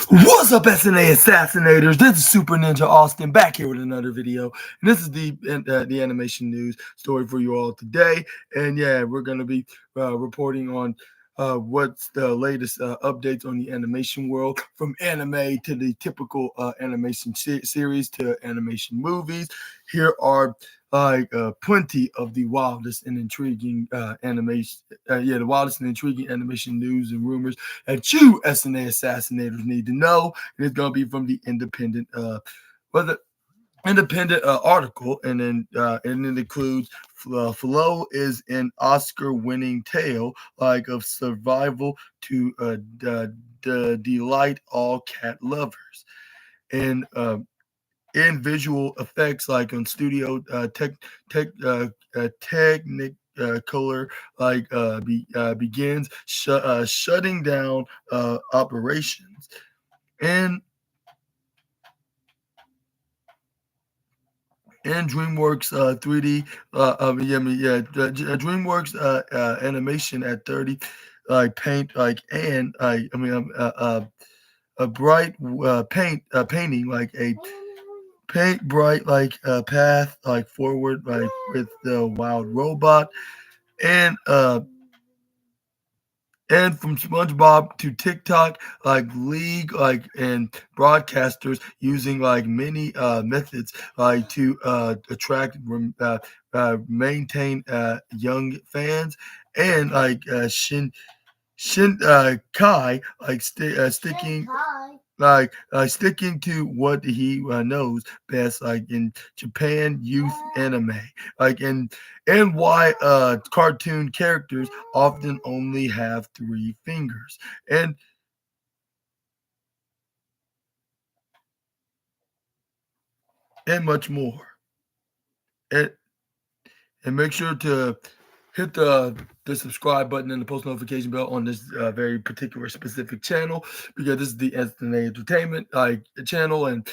What's up, SNA Assassinators? This is Super Ninja Austin back here with another video. And this is the animation news story for you all today. And yeah, we're going to be reporting on what's the latest updates on the animation world, from anime to the typical animation series to animation movies. Here are plenty of the wildest and intriguing the wildest and intriguing animation news and rumors that you SNA assassinators need to know. And it's gonna be from the independent article, and it includes Flow is an Oscar-winning tale of survival to delight all cat lovers, and in visual effects on studio technicolor begins shutting down operations. And DreamWorks 3D, DreamWorks animation at 30, paint and a bright painting a paint bright path forward with the wild robot, and from SpongeBob to TikTok, League, and broadcasters using many methods to attract, maintain young fans, and Shin Kai sticking to what he knows best, in Japan youth anime, and why cartoon characters often only have 3 fingers, and much more. And make sure to hit the subscribe button and the post notification bell on this very particular specific channel, because this is the SNA Entertainment channel, and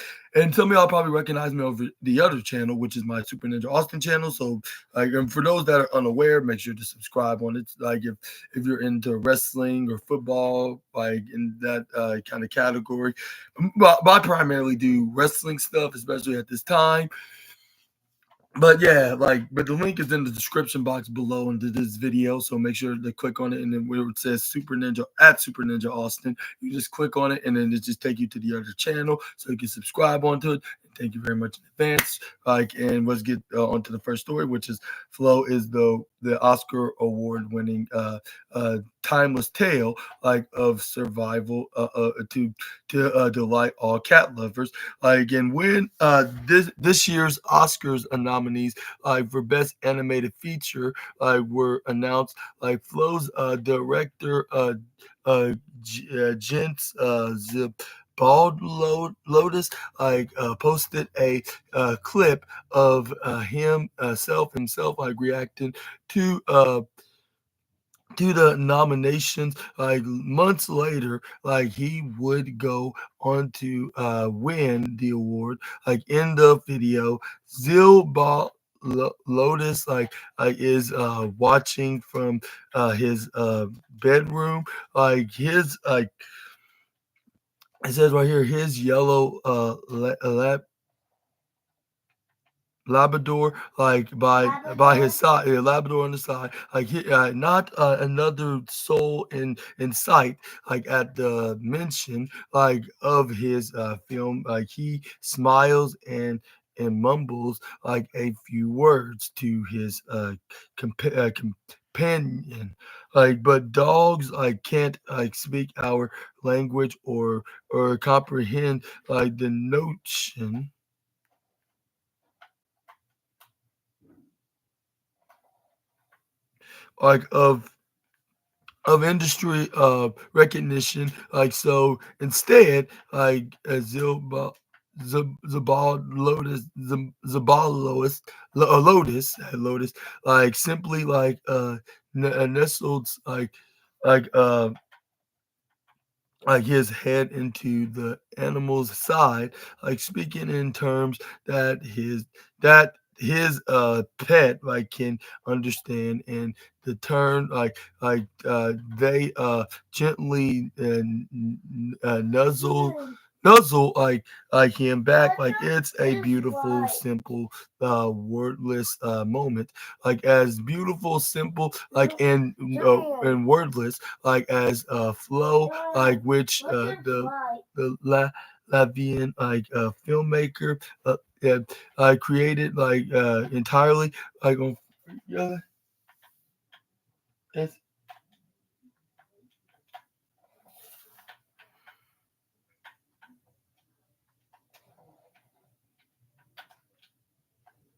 some of y'all probably recognize me over the other channel, which is my Super Ninja Austin channel. So and for those that are unaware, make sure to subscribe on it. If you're into wrestling or football, in that kind of category, but I primarily do wrestling stuff, especially at this time. But yeah, but the link is in the description box below into this video, so make sure to click on it, and then where it says Super Ninja at Super Ninja Austin, you just click on it, and then it just take you to the other channel, so you can subscribe onto it. Thank you very much in advance. And let's get onto the first story, which is Flow is the Oscar award-winning timeless tale of survival to delight all cat lovers. And when this year's Oscars nominees for Best Animated Feature were announced, Flow's director Gents Bald Lotus posted a clip of himself reacting to the nominations. Months later, he would go on to win the award. In the video, Lotus is watching from his bedroom. His It says right here, his yellow Labrador, by his side, Labrador on the side, not another soul in sight. At the mention of his film, he smiles and mumbles a few words to his companion. But dogs can't speak our language or comprehend the notion of industry recognition. So instead, Zabal Lotus simply nestled like uh his head into the animal's side, speaking in terms that his pet like can understand, and the turn they gently nuzzle like him back. Like it's a beautiful simple wordless moment, like as beautiful simple like and wordless like as flow, like which the Latvian like filmmaker yeah, created like entirely like on yeah, it's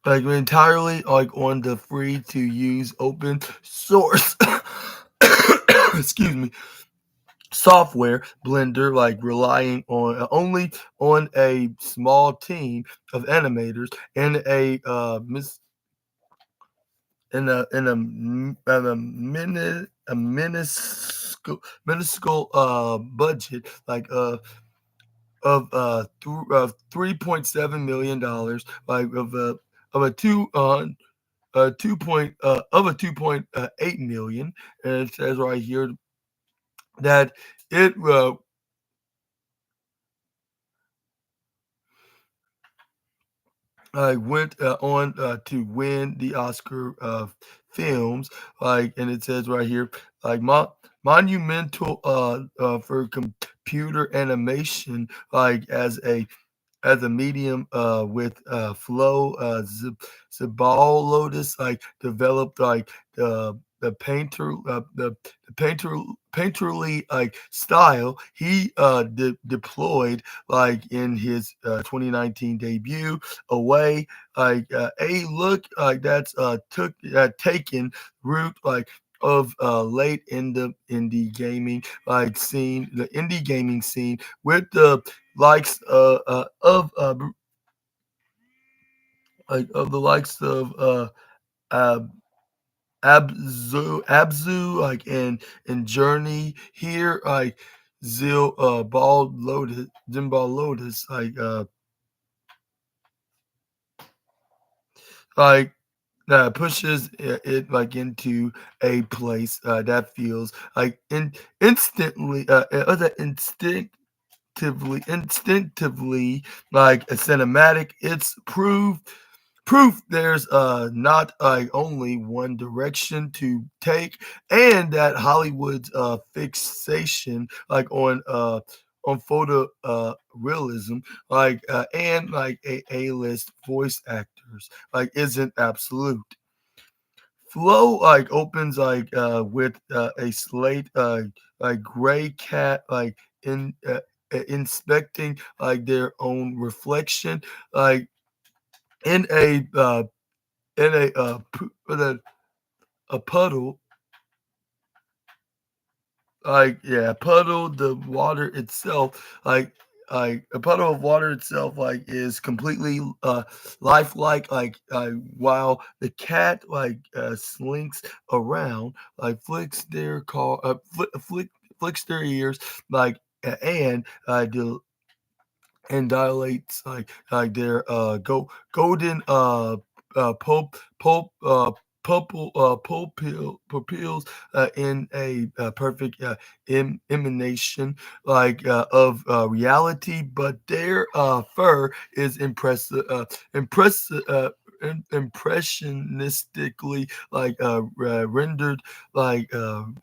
like entirely like on the free to use open source excuse me software blender, like relying on only on a small team of animators and a minuscule budget like of $3.7 million, like of a two 2.8 million. And it says right here that it went on to win the Oscar of films, like, and it says right here, like monumental for computer animation, like as a medium with flow. Zabal Lotus like developed like the painterly like style he deployed like in his 2019 debut away, like a look like that's taken root like of late in the indie gaming scene with the likes of the likes of Ab, Abzu like and Journey here, like Zimbal Lotus like pushes it like into a place that feels like instantly instinctively like a cinematic. It's proof there's not only one direction to take, and that Hollywood's fixation like on photo realism like and like a-list voice actors like isn't absolute. Flow like opens with a slate like gray cat like inspecting like their own reflection like in a puddle, like yeah, puddle. The water itself like a puddle of water itself like is completely lifelike, like while the cat like slinks around like flicks their ears like and and dilates like their golden pulp pupils in a perfect emanation like of reality, but their fur is impressive impressionistically like rendered, like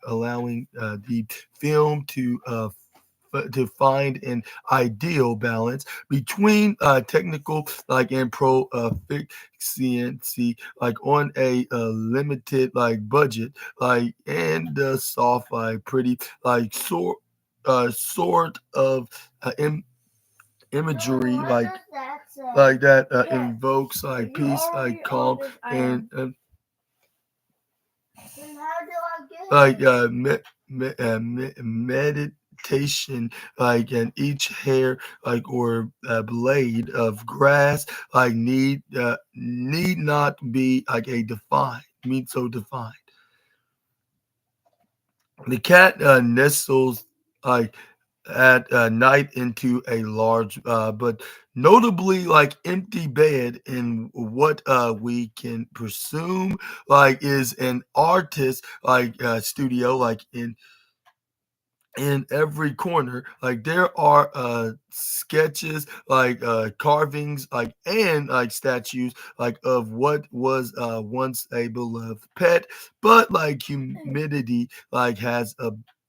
allowing the film to find an ideal balance between technical like and proficiency like on a limited like budget like and soft like pretty like sort of imagery like that invokes like peace like calm and like meditation like and each hair like or blade of grass like need not be like a defined mean so defined. The cat nestles like at night into a large, but notably like empty bed in what we can presume like is an artist like studio like in every corner. Like there are sketches, like carvings, like and like statues, like of what was once a beloved pet, but like humidity like has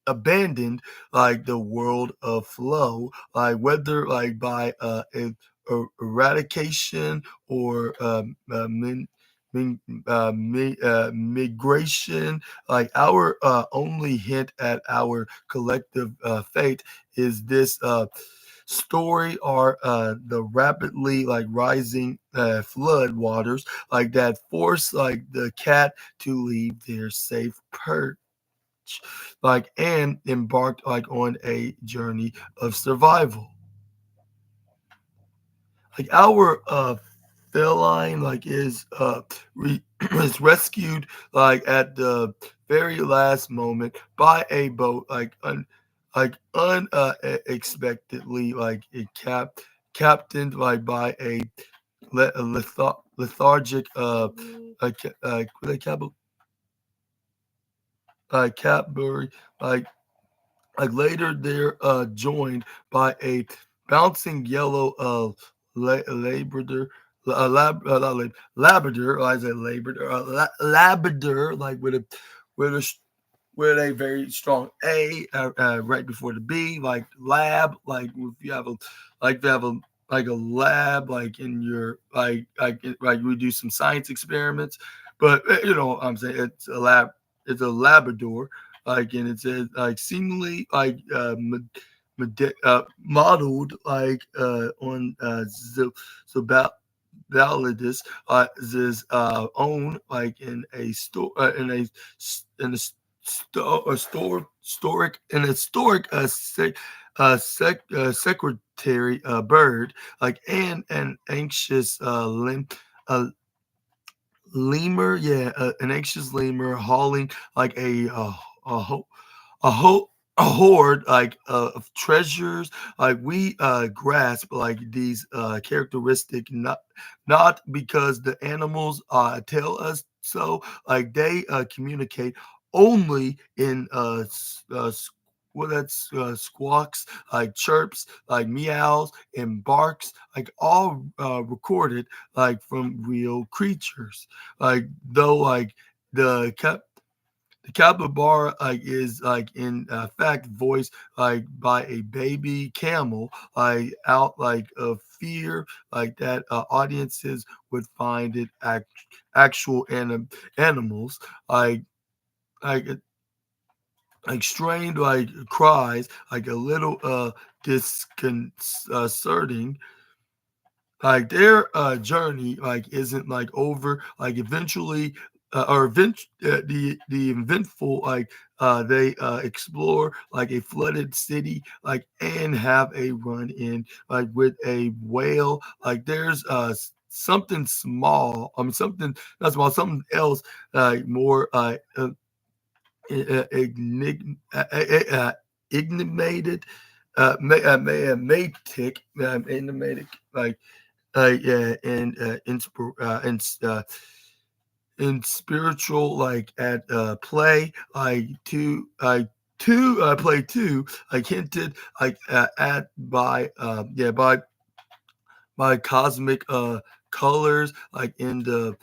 abandoned like the world of flow, like whether like by eradication or min, migration. Like our only hint at our collective fate is this story are the rapidly like rising flood waters like that force like the cat to leave their safe perch like and embarked like on a journey of survival. Like our feline like is is rescued like at the very last moment by a boat like unexpectedly like it captained like by a lethargic what they Cadbury like later, they're joined by a bouncing yellow Labrador, not Labrador. I say Labrador, Labrador, like with a with a very strong A right before the B, like lab, like if you have a like if you have a like a lab like in your like we do some science experiments, but you know what I'm saying it's a Labrador like and it says like seemingly like modeled like on so Validus is own like in a store in a historic an historic secretary bird like and an anxious uh, lemur, yeah, an anxious lemur hauling like a ho- a ho- a horde like of treasures like we grasp like these characteristic not because the animals tell us so like they communicate only in well that's squawks like chirps like meows and barks like all recorded like from real creatures like though like the cap the capybara like is like in fact voiced like by a baby camel like out like of fear like that audiences would find it actual animals like like strained like cries like a little disconcerting like their journey like isn't like over like eventually the eventful like they explore like a flooded city like and have a run in like with a whale like there's something small I mean something not small something else more enigmated matic enigmatic yeah, and in spiritual like at play to play too like hinted like at by cosmic colors like in the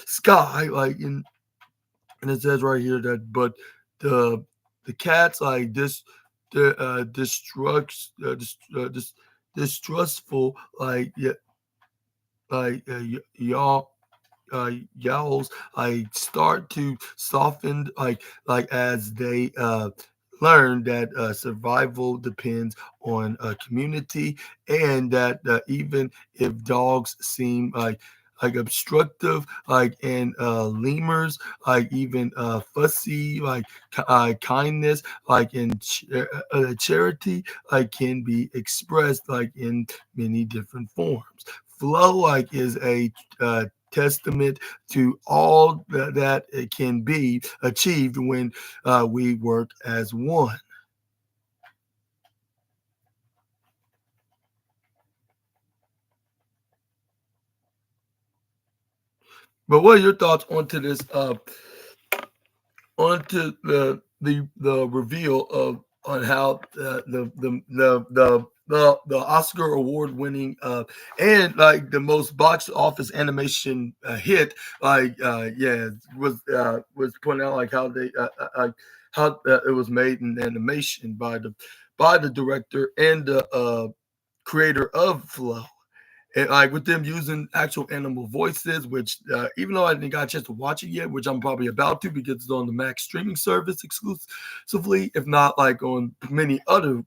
sky like in and it says right here that but the the cats like this the destructs distrustful like yeah y'all yowls like start to soften like as they learn that survival depends on community and that even if dogs seem like obstructive like and lemurs like even fussy like kindness like in charity like can be expressed like in many different forms. Flow like is a testament to all that it can be achieved when we work as one. But what are your thoughts onto this? Onto the reveal of on how the Oscar award winning and like the most box office animation hit like was pointing out like how they how it was made in animation by the director and the creator of Flow, and like with them using actual animal voices, which even though I didn't got a chance to watch it yet, which I'm probably about to because it's on the Max streaming service exclusively, if not like on many other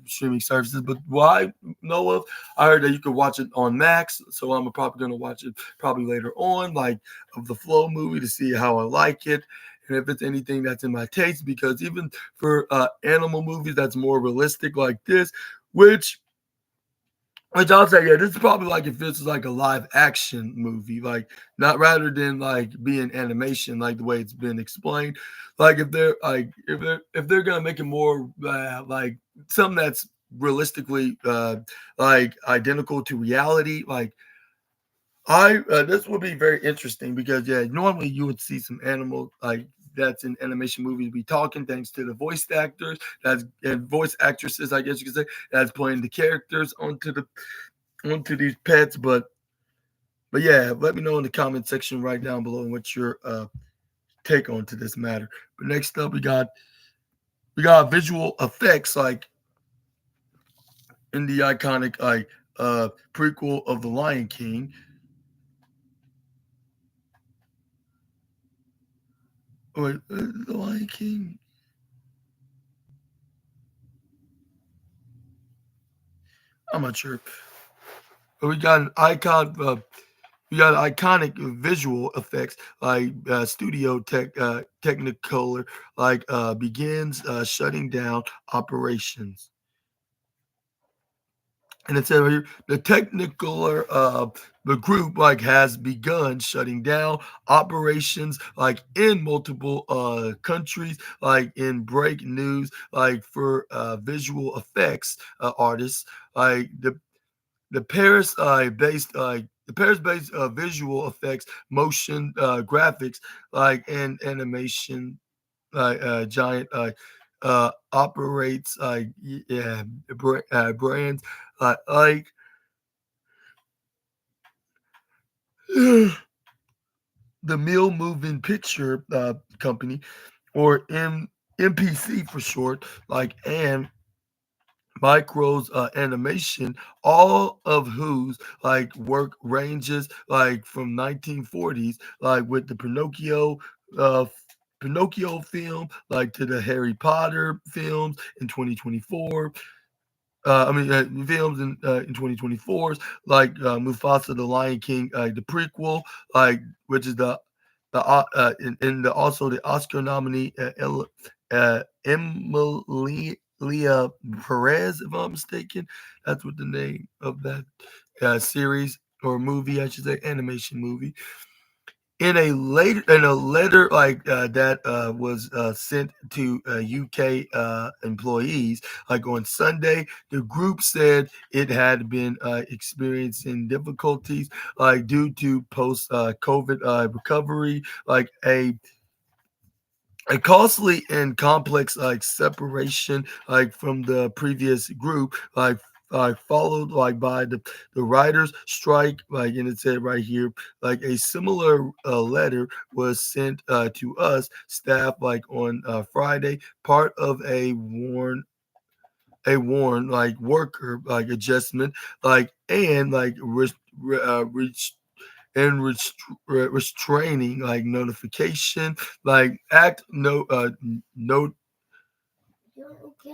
streaming services. But what I know of, I heard that you could watch it on Max, so I'm probably gonna watch it probably later on, like of the Flow movie to see how I like it. And if it's anything that's in my taste, because even for animal movies that's more realistic like this, which I'll say, yeah, this is probably like if this is like a live action movie, like not rather than like being animation, like the way it's been explained. Like if they're gonna make it more like something that's realistically like identical to reality, like I this would be very interesting because yeah, normally you would see some animal like that's in animation movies be talking thanks to the voice actors that's and voice actresses, I guess you could say, that's playing the characters onto these pets. But yeah, let me know in the comment section right down below what's your take on to this matter. But next up, we got visual effects like in the iconic like prequel of The Lion King. Wait, The Lion King. I'm not sure. But we got an icon. We got iconic visual effects like studio technicolor like begins shutting down operations. And it said right here, the technicolor the group like has begun shutting down operations like in multiple countries, like in break news, like for visual effects artists, like the Paris based the Paris-based visual effects, motion graphics, like and animation, giant operates yeah brands like the Mill Moving Picture Company or MPC for short, like and Micro's animation, all of whose like work ranges like from 1940s, like with the uh, Pinocchio film, like to the Harry Potter films in 2024. Films in 2024's like Mufasa the Lion King, the prequel, like which is in the also the Oscar nominee Emily Leah Perez, if I'm mistaken. That's what the name of that series or movie, I should say, animation movie. In a letter like that was sent to UK employees, like on Sunday, the group said it had been experiencing difficulties like due to post COVID recovery, like a costly and complex like separation like from the previous group like followed like by the writers strike, like, and it said right here like a similar letter was sent to us staff like on Friday, part of a warn like worker like adjustment like and like restraining like notification like act no note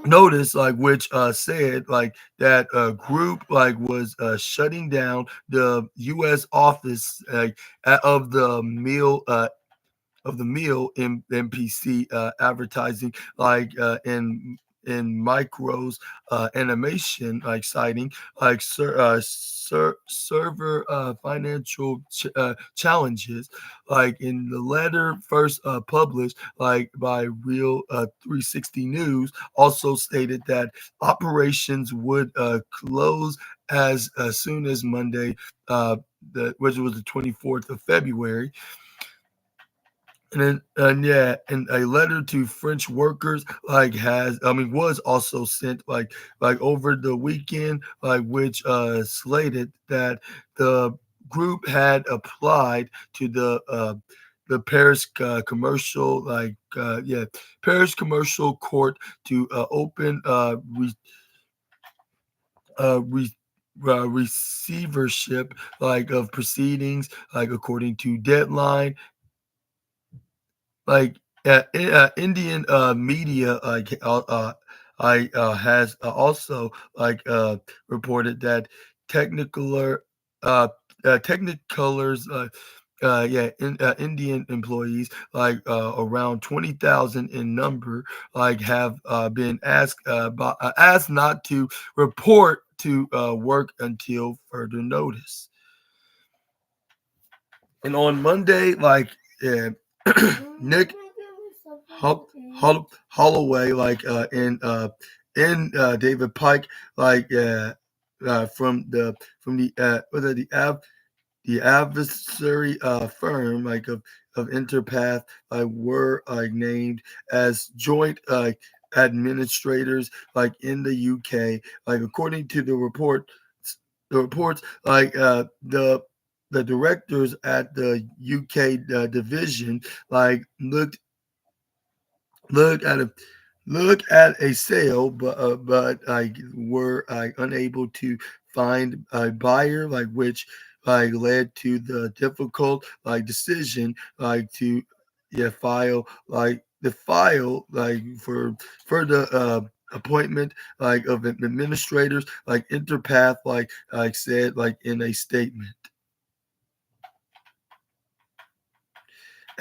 notice like which said like that group like was shutting down the US office like of the meal in MPC advertising like in Micro's animation like citing like server financial challenges, like in the letter first published like by Real 360 News also stated that operations would close as soon as Monday which was the 24th of February. And yeah, and a letter to French workers was also sent over the weekend, which slated that the group had applied to the Paris commercial Paris commercial court to open uh, re, receivership of proceedings according to deadline like Indian media I has also reported that Technicolor Technicolor's Indian employees around 20,000 in number have been asked not to report to work until further notice. And on Monday, uh, Nick Holloway, in David Pike, from the adversary firm of Interpath were named as joint administrators in the UK. According to the reports the directors at the UK division looked look at a look at a sale, but I were unable to find a buyer, which led to the difficult decision to file the file for the appointment of administrators Interpath said in a statement.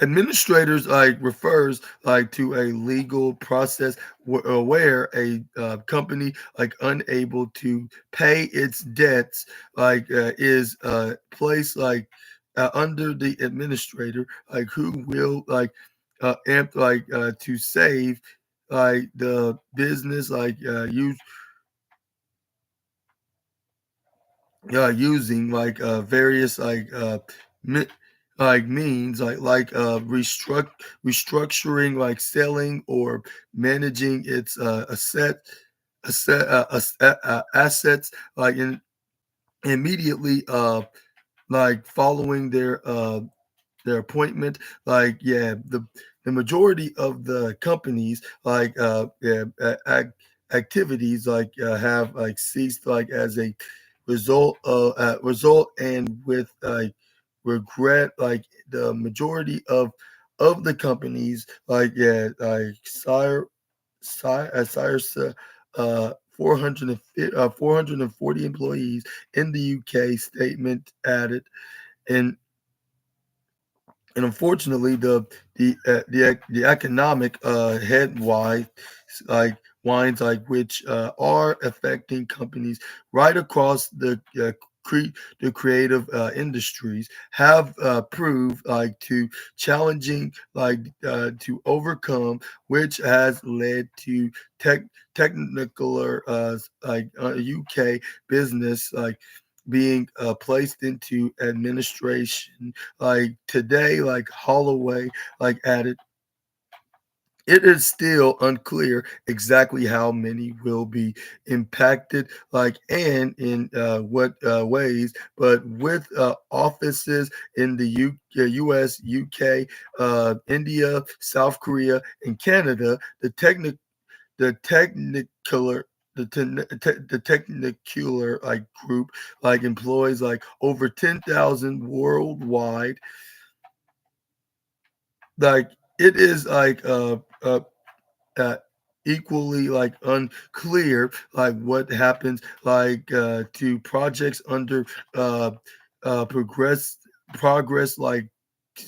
Administrators refers to a legal process where a company unable to pay its debts is placed under the administrator who will to save the business use using various mi- means restructuring selling or managing its assets immediately following their appointment. The majority of the companies activities have ceased as a result, and with regret the majority of the companies Cyrus 440 employees in the UK statement added. And and unfortunately, the economic headwinds winds which are affecting companies right across the creative industries have proved to challenging to overcome, which has led to technical UK business being placed into administration. Today, Holloway added, it is still unclear exactly how many will be impacted, and in what ways. But with offices in the U.S., UK, India, South Korea, and Canada, the technicolor the technicular group employs over 10,000 worldwide. Like it is uh equally unclear what happens to projects under uh progress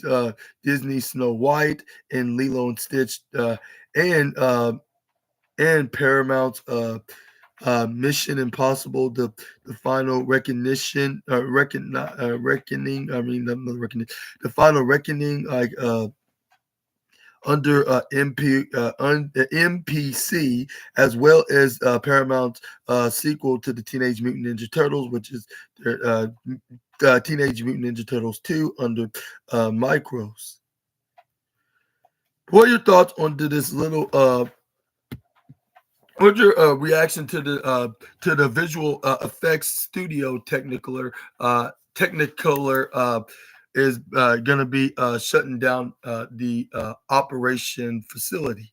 uh Disney Snow White and Lilo and Stitch and Paramount's Mission Impossible, the final reckoning. I mean, not reckoning. The final reckoning, under MPC, as well as Paramount's sequel to the Teenage Mutant Ninja Turtles, which is their Teenage Mutant Ninja Turtles 2 under Micros. What are your thoughts on this little what's your reaction to the visual effects studio Technicolor is going to be shutting down the operation facility?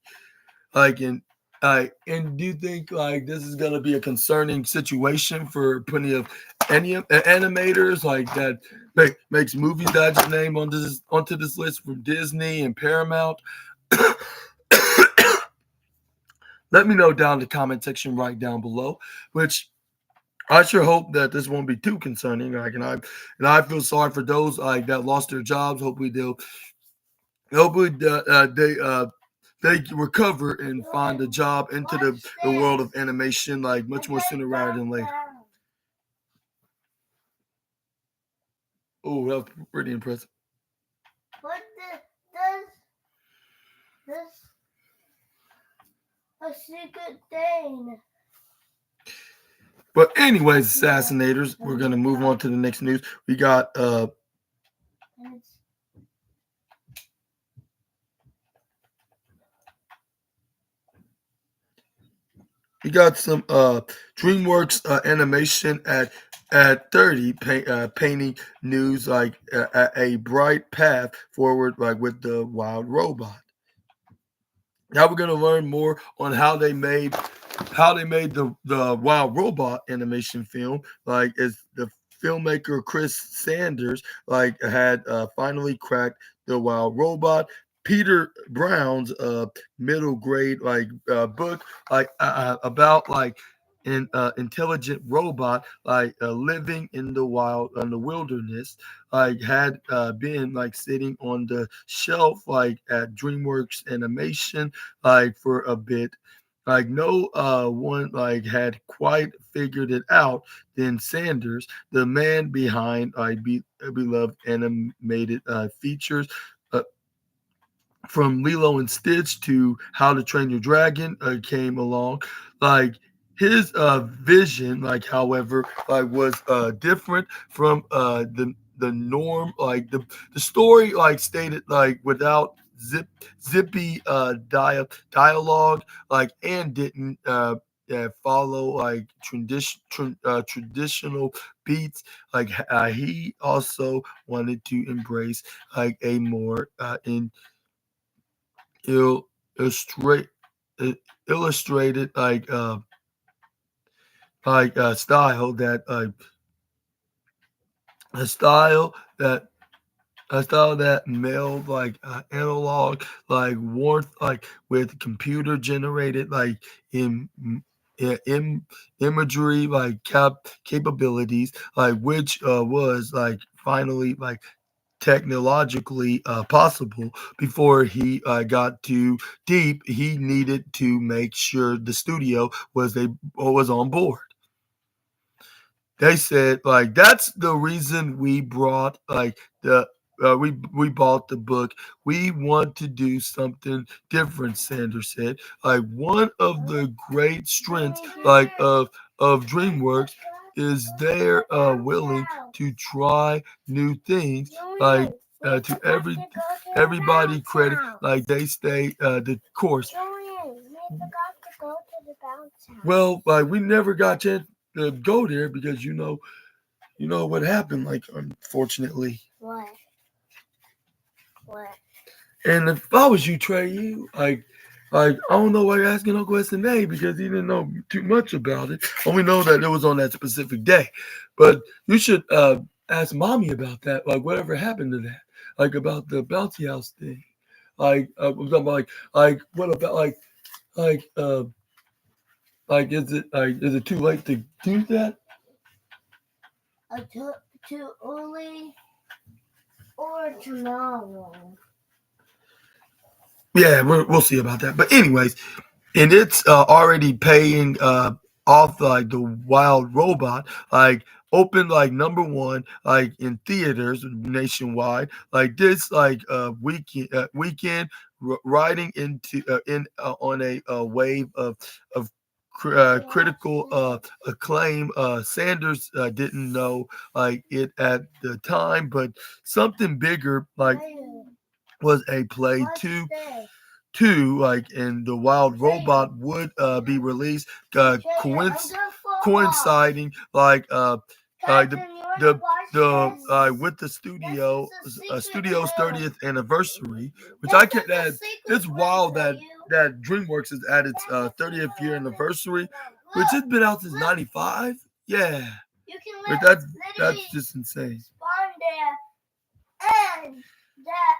Like, and do you think like this is going to be a concerning situation for plenty of any animators like that makes movies that I just named onto this list from Disney and Paramount? Let me know down in the comment section right down below, which I sure hope that this won't be too concerning. Like, and I feel sorry for those like that lost their jobs. Hopefully they recover and find a job into the world of animation like much more sooner rather than later. Oh, that was pretty impressive. What does a secret thing? But anyways, assassinators, we're gonna move on to the next news. We got some DreamWorks animation at 30 painting news like a bright path forward like with the wild robot. Now we're going to learn more on how they made the wild robot animation film. Like, is the filmmaker Chris Sanders like had finally cracked the wild robot. Peter Brown's middle grade like book like about like an intelligent robot like living in the wilderness like had been like sitting on the shelf like at DreamWorks Animation like for a bit. Like no one like had quite figured it out. Then Sanders, the man behind beloved animated features, uh, from Lilo and Stitch to How to Train Your Dragon, came along. Like his vision, like however, like was different from the norm. Like the story, like stated like without zippy dialogue, like and didn't follow like traditional beats. Like he also wanted to embrace like a more in illustrate illustrated style that a style that a style that meld like analog like warmth like with computer generated like in imagery like capabilities like which was like finally like technologically possible. Before he got too deep, he needed to make sure the studio was on board. They said like that's the reason we brought like the we bought the book. We want to do something different, Sanders said. Like one of the great strengths like of DreamWorks is they're willing to try new things. Like to everybody credit, like they stay the course. Well, like we never got a chance to go there because you know what happened. Like unfortunately. What? What? And if I was you, Trey, you like I don't know why you're asking Uncle SNA because he didn't know too much about it. Only know that it was on that specific day. But you should ask mommy about that. Like whatever happened to that? Like about the bouncy house thing. Like I'm talking about like what about like is it too late to do that? Too early or tomorrow? Yeah, we'll see about that. But anyways, and it's already paying off like the wild robot. Like opened like number one like in theaters nationwide. Like this weekend riding into in on a wave of critical acclaim. Sanders didn't know like it at the time, but something bigger like was a play two like and the wild robot would be released coinciding like the with the studio's 30th anniversary, which I can't add. It's wild that DreamWorks is at its 30th year anniversary, which has been out since '95. Yeah, but that's just insane.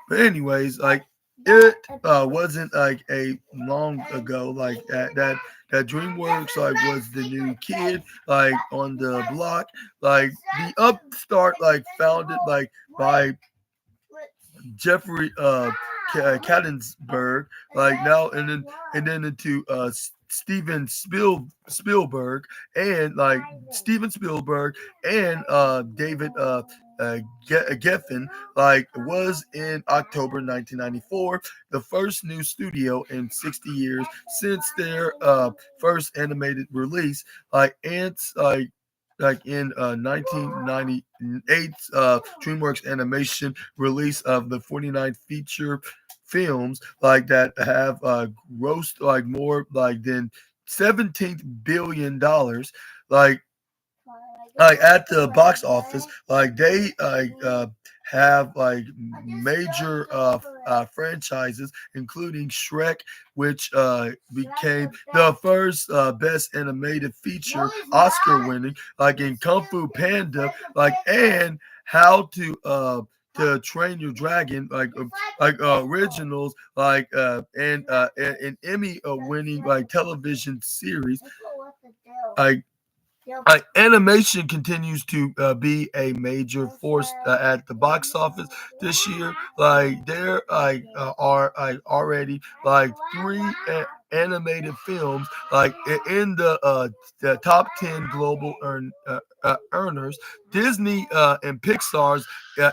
But anyways, like it wasn't like a long ago like that DreamWorks like was the new kid like on the block, like the upstart like founded like by Jeffrey Kattensberg, like now and then into Steven Spielberg and like Steven Spielberg and David Geffen, like was in October 1994, the first new studio in 60 years since their first animated release. Like ants like in 1998 DreamWorks Animation release of the 49 feature films like that have grossed like more like than $17 billion, like at the box office. Like they have like major franchises including Shrek, which became the first best animated feature Oscar winning, like in Kung Fu Panda, like and How to Train Your Dragon, originals, and an Emmy winning like television series. Like animation continues to be a major force at the box office this year. Like there are already like three animated films like in the top 10 global earners. Disney and Pixar's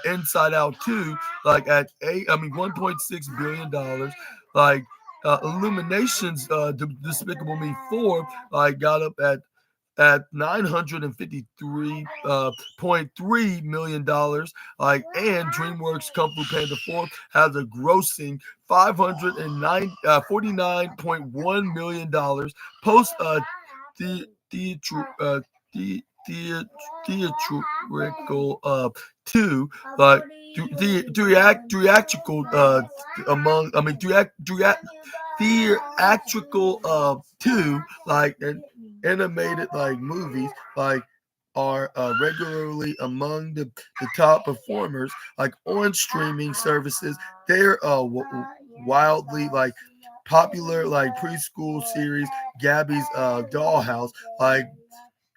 Inside Out 2 like at 1.6 billion dollars. Like Illumination's Despicable Me 4 like got up at $953.3 million. Like and DreamWorks Kung Fu Panda 4 has a grossing $549.1 million post the the theatrical two like theatrical among I mean theatrical two like and animated like movies like are regularly among the top performers like on streaming services. They're wildly like popular like preschool series Gabby's Dollhouse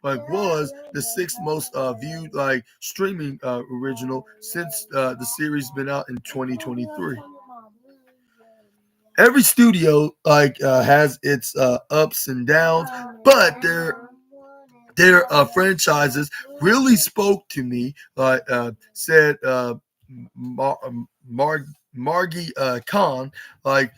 was the sixth most viewed like streaming original since the series been out in 2023. Every studio like has its ups and downs, but their franchises really spoke to me. Said Margie Khan, like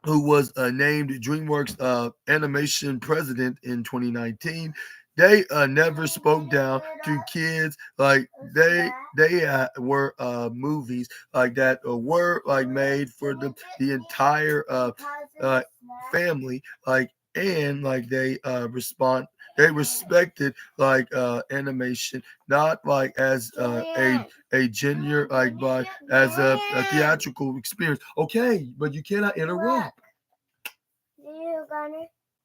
who was named DreamWorks animation president in 2019. They never spoke down to kids. Like they were movies like that were like made for the entire uh, family. Like and like they respected like animation not like as a genre like but as a theatrical experience. Okay, but you cannot interrupt.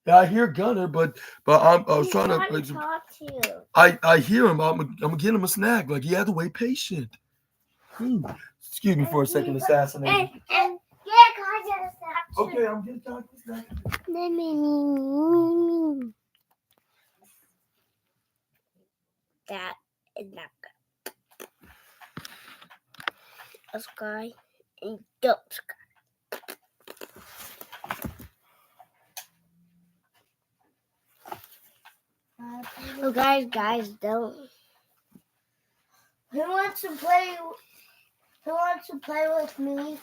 Yeah, I hear Gunner, but I was trying to talk to you. I hear him. I'm gonna get him a snack. Like you have to wait patient. Excuse me for a second, assassinate. And yeah, can I get a snack too? Okay, I'm getting a snack. That is not good. A sky and dark sky. Oh, guys, don't. Who wants to play? Who wants to play with me?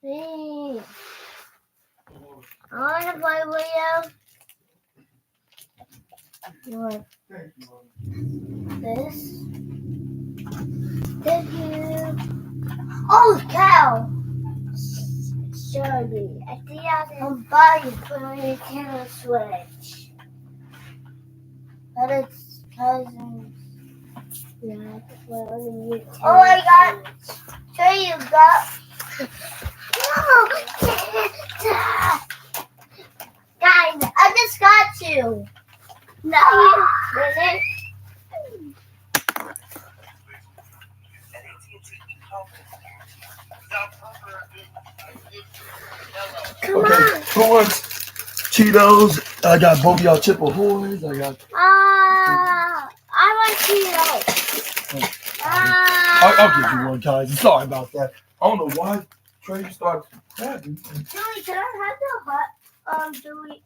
Me. I want to play with you. You want this? Thank you. Holy cow! Sorry, I think I'm buying for the Nintendo Switch. But it's cousins. Yeah, oh my god! Sure you got. No! Guys, I just got you. No, really? Come Okay, on. who wants Cheetos? I got both of y'all Chip Ahoys. I got. I want Cheetos. I'll give you one, guys. Sorry about that. I don't know why Trey starts having. Julie, can I have the hot Julie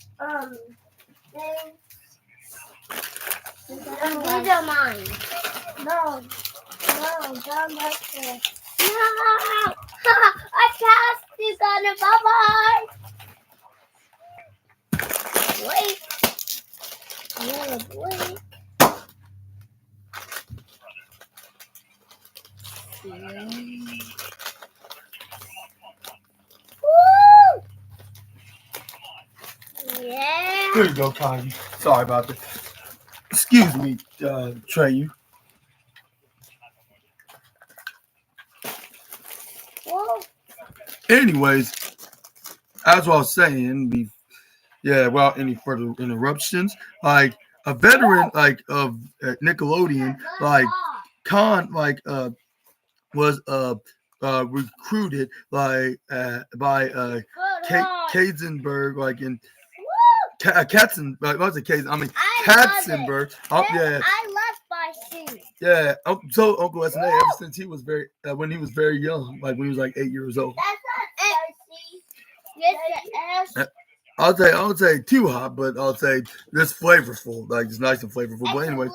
thing? These are mine. No, don't like this. No, I passed you, Gunner. Bye bye. Wait. Wait. Woo! Yeah. Here you go, Kanye. Sorry about that. Excuse me, Trey. You. Whoa. Anyways, as I was saying, without any further interruptions, like a veteran like of Nickelodeon, like Khan, like was recruited like by Katzenberg, like in what's it Katzen? I mean Katzenberg. I love my suit. Yeah. So Uncle SNA, ever since he was when he was very young, like when he was like 8 years old. That's not spicy. I would say too hot, but I'll say this flavorful, like it's nice and flavorful. But anyway,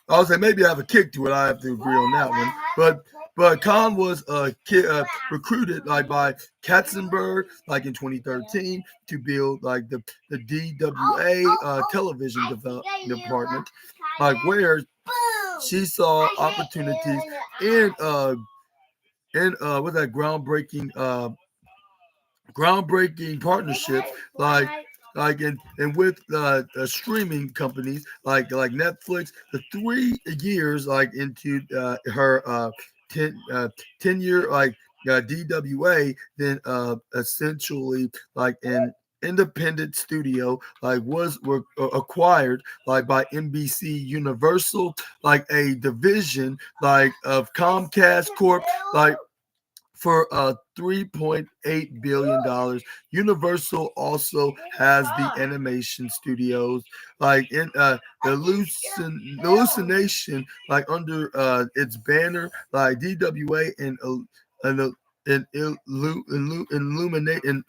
I would say maybe I have a kick to it. I have to agree on that one. But Khan was recruited like by Katzenberg like in 2013 to build like the DWA television department, like where she saw opportunities in what's that groundbreaking partnerships like and with streaming companies like Netflix. The 3 years like into her 10 year like DWA, then essentially like an independent studio like were acquired like by NBC Universal, like a division like of Comcast Corp, like for $3.8 billion. Universal also has the animation studios like in hallucination like under its banner like DWA and illuminate and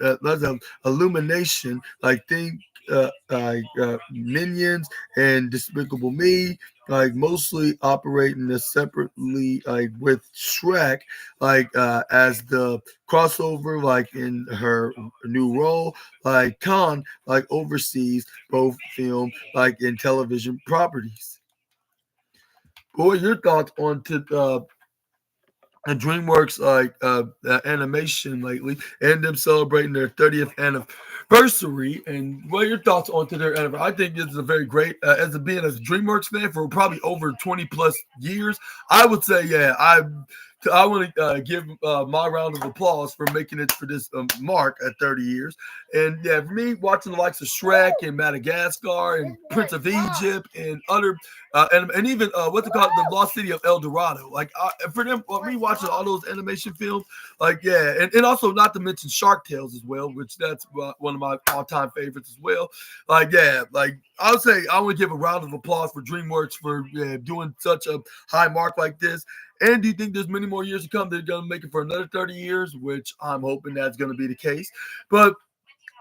illumination like think Minions and Despicable Me, like mostly operating as separately like with Shrek like as the crossover like in her new role. Like Khan like oversees both film like and television properties. What are your thoughts on and DreamWorks like animation lately, and them celebrating their 30th anniversary? And what are your thoughts on to their anniversary? I think this is a very great as a DreamWorks fan for probably over 20 plus years. I would say, yeah, I want to give my round of applause for making it for this mark at 30 years. And yeah, for me, watching the likes of Shrek and Madagascar and Prince of Egypt and other and even what's it called, the Lost City of El Dorado. Like for them, me watching all those animation films, like yeah, and also not to mention Shark Tales as well, which that's one of my all-time favorites as well. Like yeah, like I would say I want to give a round of applause for DreamWorks for doing such a high mark like this. And do you think there's many more years to come? They're going to make it for another 30 years, which I'm hoping that's going to be the case. But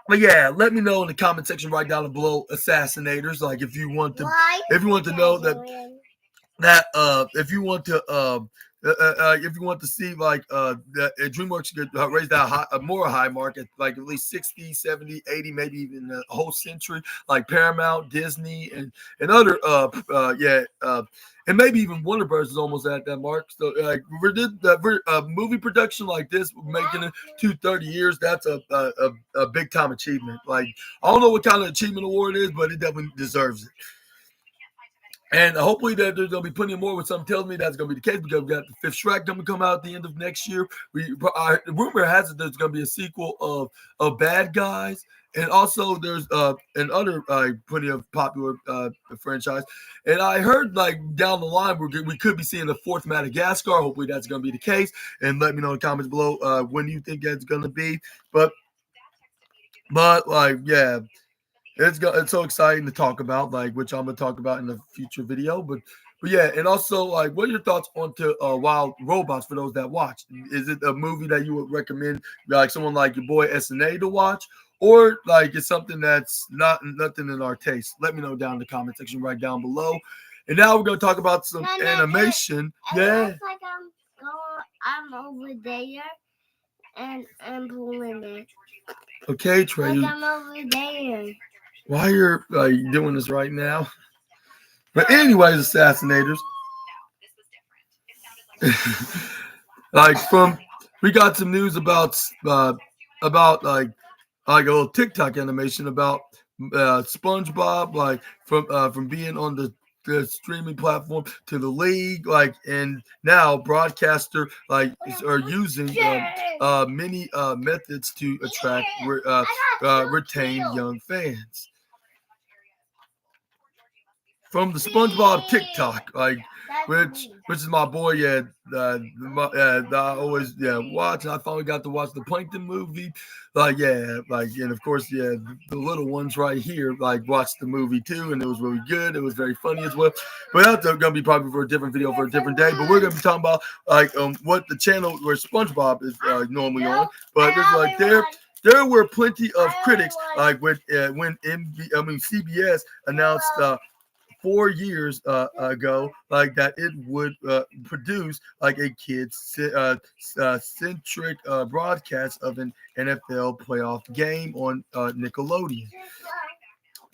But yeah, let me know in the comment section right down below, assassinators. Like if you want to know if you want to if you want to see like that DreamWorks could raise that more high mark at least 60, 70, 80, maybe even a whole century, like Paramount, Disney, and other and maybe even Warner Bros is almost at that mark. So like we did movie production like this, making it to 30 years. That's a big time achievement. Like I don't know what kind of achievement award it is, but it definitely deserves it. And hopefully that there's gonna be plenty more. What something tells me that's gonna be the case because we got the fifth Shrek gonna come out at the end of next year. Rumor has it there's gonna be a sequel of Bad Guys, and also there's and other plenty of popular franchise. And I heard like down the line we could be seeing the fourth Madagascar. Hopefully that's gonna be the case. And let me know in the comments below when do you think that's gonna be. But like yeah, it's so exciting to talk about, like which I'm gonna talk about in a future video. But yeah, and also like, what are your thoughts on to Wild Robots for those that watch? Is it a movie that you would recommend like someone like your boy SNA to watch, or like it's something that's nothing in our taste? Let me know down in the comment section right down below. And now we're gonna talk about some animation. Yeah. Looks like I'm over there and I'm pulling it. Okay, Trey. Like I'm over there. Why you're doing this right now? But anyways, assassinators. Like we got some news about like a little TikTok animation about SpongeBob, like from being on the streaming platform to the league, like, and now broadcaster like are using many methods to attract retain young fans from the SpongeBob TikTok, like which is my boy. Yeah, I always watch. And I finally got to watch the Plankton movie. Like like, and of course the little ones right here like watched the movie too, and it was really good. It was very funny as well. But that's gonna be probably for a different video for a different day. But we're gonna be talking about like what the channel where SpongeBob is normally on. But there's like there were plenty of critics like when CBS announced 4 years ago, like that it would produce like a kids centric broadcast of an NFL playoff game on Nickelodeon.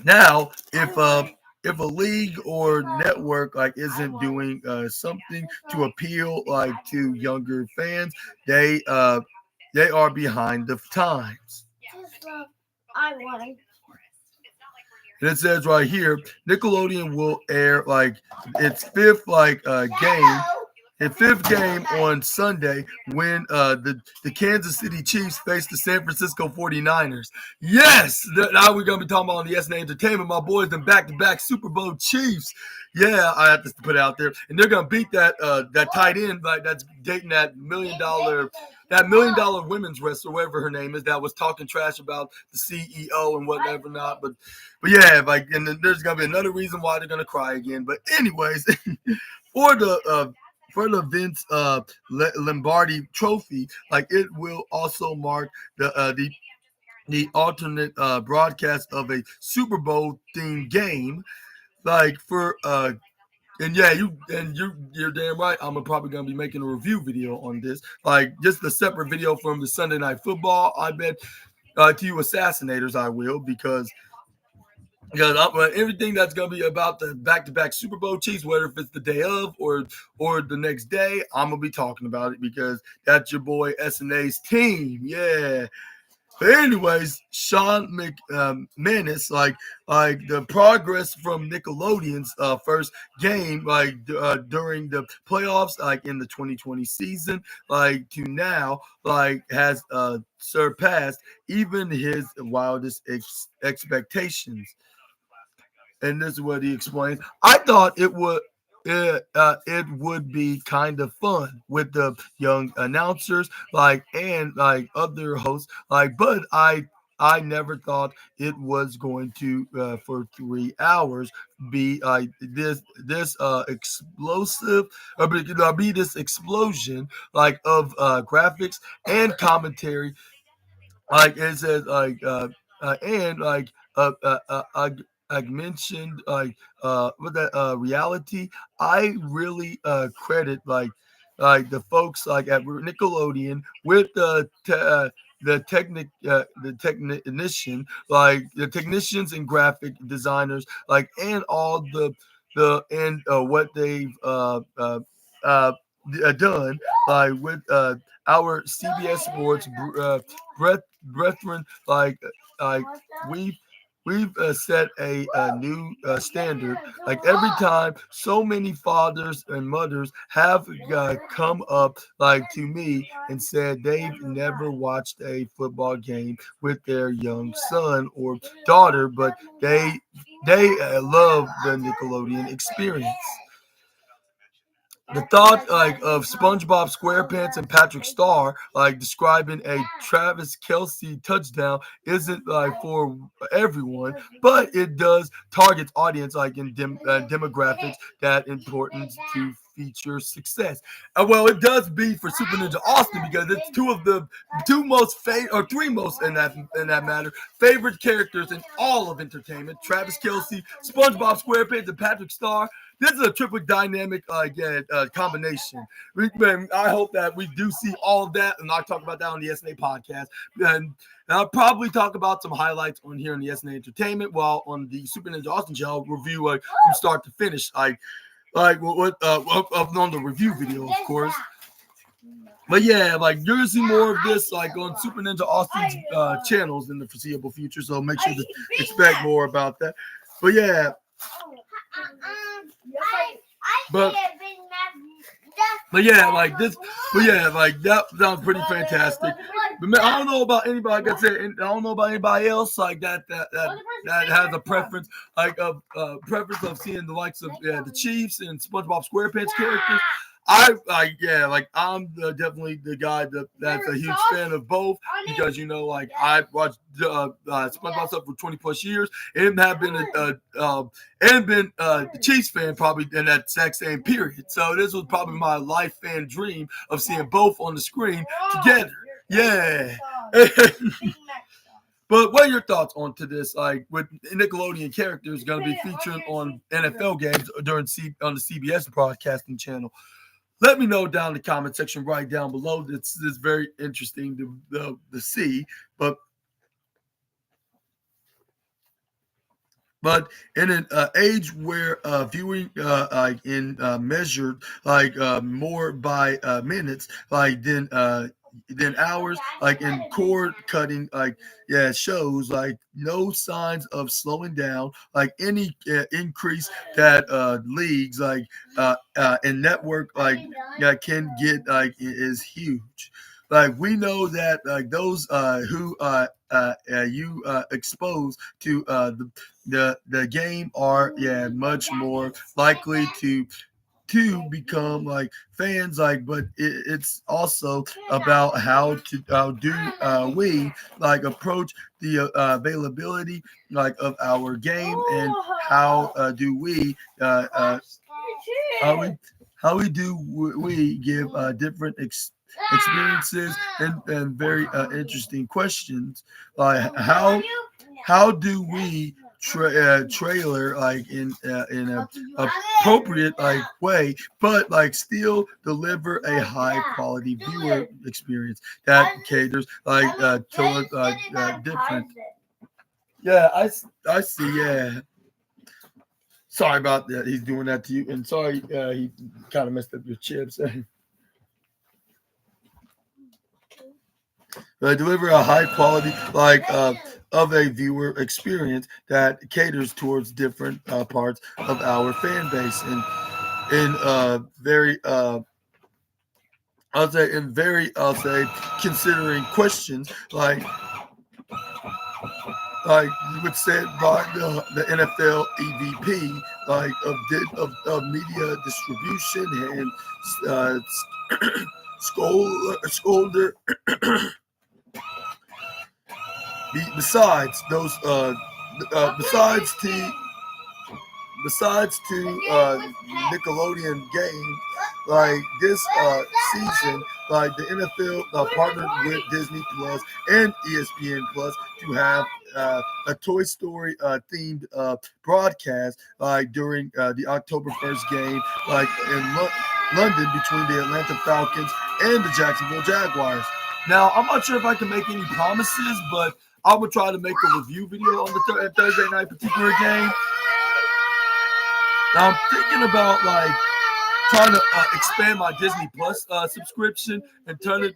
Now, if a league or network like isn't doing something to appeal like to younger fans, they are behind the times. I want. And it says right here, Nickelodeon will air like its fifth game on Sunday when the Kansas City Chiefs face the San Francisco 49ers. Yes! Now we're going to be talking about on the SNA Entertainment. My boys, the back-to-back Super Bowl Chiefs. Yeah, I have to put it out there. And they're going to beat that tight end like that's dating that $1 million women's wrestler, whatever her name is, that was talking trash about the CEO and whatever not. But yeah, like, and then there's gonna be another reason why they're gonna cry again. But anyways, for the Vince Lombardi Trophy, like it will also mark the alternate broadcast of a Super Bowl themed game, like for and yeah, you're damn right. I'm probably gonna be making a review video on this, like just a separate video from the Sunday Night Football. I bet to you assassinators, I will because everything that's gonna be about the back-to-back Super Bowl Chiefs, whether if it's the day of or the next day, I'm gonna be talking about it because that's your boy SNA's team. Yeah. But anyways, Sean McManus, like the progress from Nickelodeon's first game, like during the playoffs, like in the 2020 season, like to now, like has surpassed even his wildest expectations. And this is what he explains. I thought it would be kind of fun with the young announcers like and like other hosts like, but I never thought it was going to for 3 hours be like this explosive or be this explosion like of graphics and commentary, like it says and like I mentioned with that reality, I really credit like the folks like at Nickelodeon with the technician, like the technicians and graphic designers, like and all the and what they've uh, done like with our CBS Sports brethren, like we've we've set a new standard. Like every time, so many fathers and mothers have come up like to me and said they've never watched a football game with their young son or daughter, but they love the Nickelodeon experience. The thought like of SpongeBob SquarePants and Patrick Star like describing a Travis Kelsey touchdown isn't like for everyone, but it does target audience like in demographics that important to feature success. Well, it does be for Super Ninja Austin because it's two of the two most or three most in that matter favorite characters in all of entertainment: Travis Kelsey, SpongeBob SquarePants, and Patrick Star. This is a triple dynamic combination. Man, I hope that we do see all of that, and I'll talk about that on the SNA podcast. And I'll probably talk about some highlights on here in the SNA Entertainment, while on the Super Ninja Austin show, review from start to finish, like what on the review video, of course. But yeah, like you're gonna see more of this like on Super Ninja Austin's channels in the foreseeable future. So make sure to expect more about that. But yeah, but but yeah, like this. But yeah, like that sounds pretty fantastic. But man, I don't know about anybody. Like I said, I don't know about anybody else like that has a preference like of preference of seeing the likes of the Chiefs and SpongeBob SquarePants characters. I like yeah, like I'm definitely the guy that's a huge fan of both because like I watched SpongeBob stuff for 20 plus years and have been the Chiefs fan probably in that exact same period. So this was probably my life fan dream of seeing both on the screen together. Yeah. But what are your thoughts on to this? Like with Nickelodeon characters going to be featured on NFL games during on the CBS broadcasting channel. Let me know down in the comment section right down below. It's very interesting to see. But in an age where viewing like in measured like more by minutes like than hours, like in cord cutting like shows like no signs of slowing down, like any increase that leagues like and network like can get like is huge. Like we know that like those who you expose to the game are much more likely to become like fans, like but it's also about how do we like approach the availability like of our game, and how do we how we we give different experiences and very interesting questions, like how do we trailer like in a appropriate like way, but like still deliver a high quality viewer experience that caters like to different. Yeah, I see. Yeah, sorry about that. He's doing that to you, and sorry he kind of messed up your chips. Deliver a high quality like of a viewer experience that caters towards different parts of our fan base, and in very I'll say considering questions like what's said by the NFL EVP like of media distribution and uh, Scolder. Besides those besides to Nickelodeon game like this season, like the NFL partnered with Disney Plus and ESPN Plus to have a Toy Story themed broadcast during the October 1st game in London between the Atlanta Falcons and the Jacksonville Jaguars. Now, I'm not sure if I can make any promises, but I would try to make a review video on the Thursday night particular game. Now, I'm thinking about trying to expand my Disney Plus subscription and turn it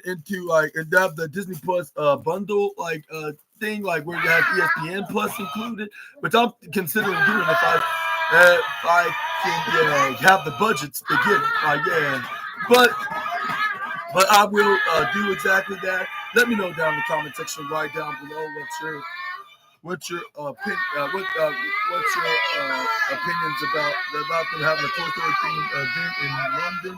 into and have the Disney Plus bundle thing where you have ESPN Plus included, which I'm considering doing if I can have the budgets to get it. But I will do exactly that. Let me know down in the comment section right down below what's your opinions about them having a Toy Story themed event in London.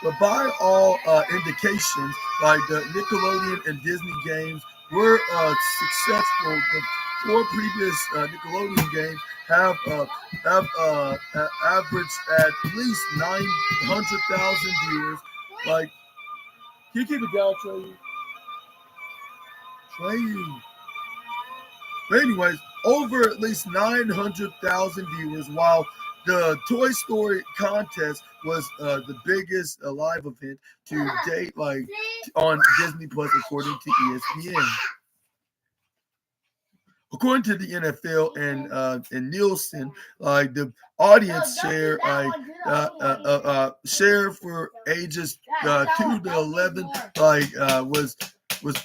But by all indications, the Nickelodeon and Disney games were successful. The 4 previous Nickelodeon games have averaged at least 900,000 viewers. Can you keep it down, Trey? But anyways, over at least 900,000 viewers, while the Toy Story contest was the biggest live event to date, on Disney Plus, according to ESPN. According to the NFL and Nielsen, the audience share for ages 2 to 11 was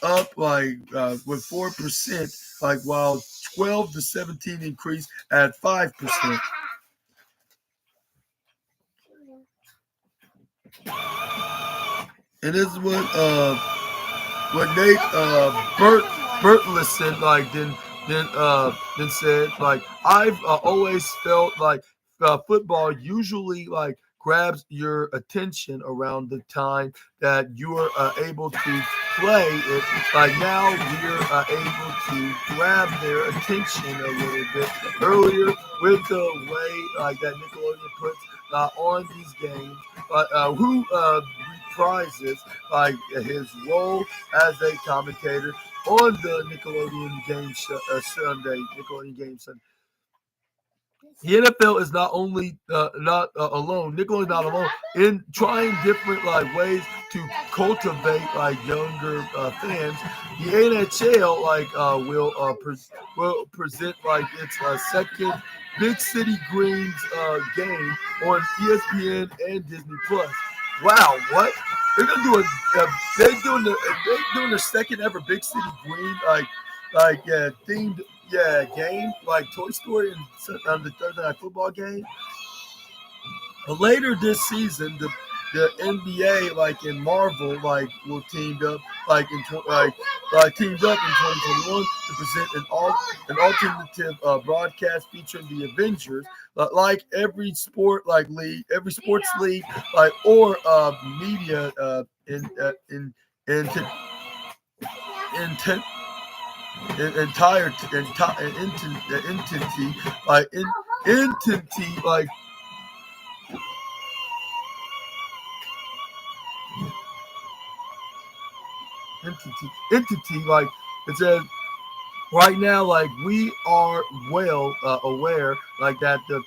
up with 4%, while 12 to 17 increased at 5%. And this is what Nate Bertlison then said. I've always felt football usually grabs your attention around the time that you're able to play it. Now we're able to grab their attention a little bit earlier with the way that Nickelodeon puts on these games. Who reprises his role as a commentator on the Nickelodeon game Sunday. Nickelodeon game Sunday. The NFL is not only not alone. Nickelodeon is not alone in trying different ways to cultivate younger fans. The NHL will present its second Big City Greens game on ESPN and Disney Plus. Wow, what? They're gonna do they're doing the second ever Big City Green themed game Toy Story and the Thursday Night Football game. But later this season, the NBA and Marvel will teamed up in 2021 to present an alternative broadcast featuring the Avengers. Every sport league, every sports league or media entity it says right now we are well aware that the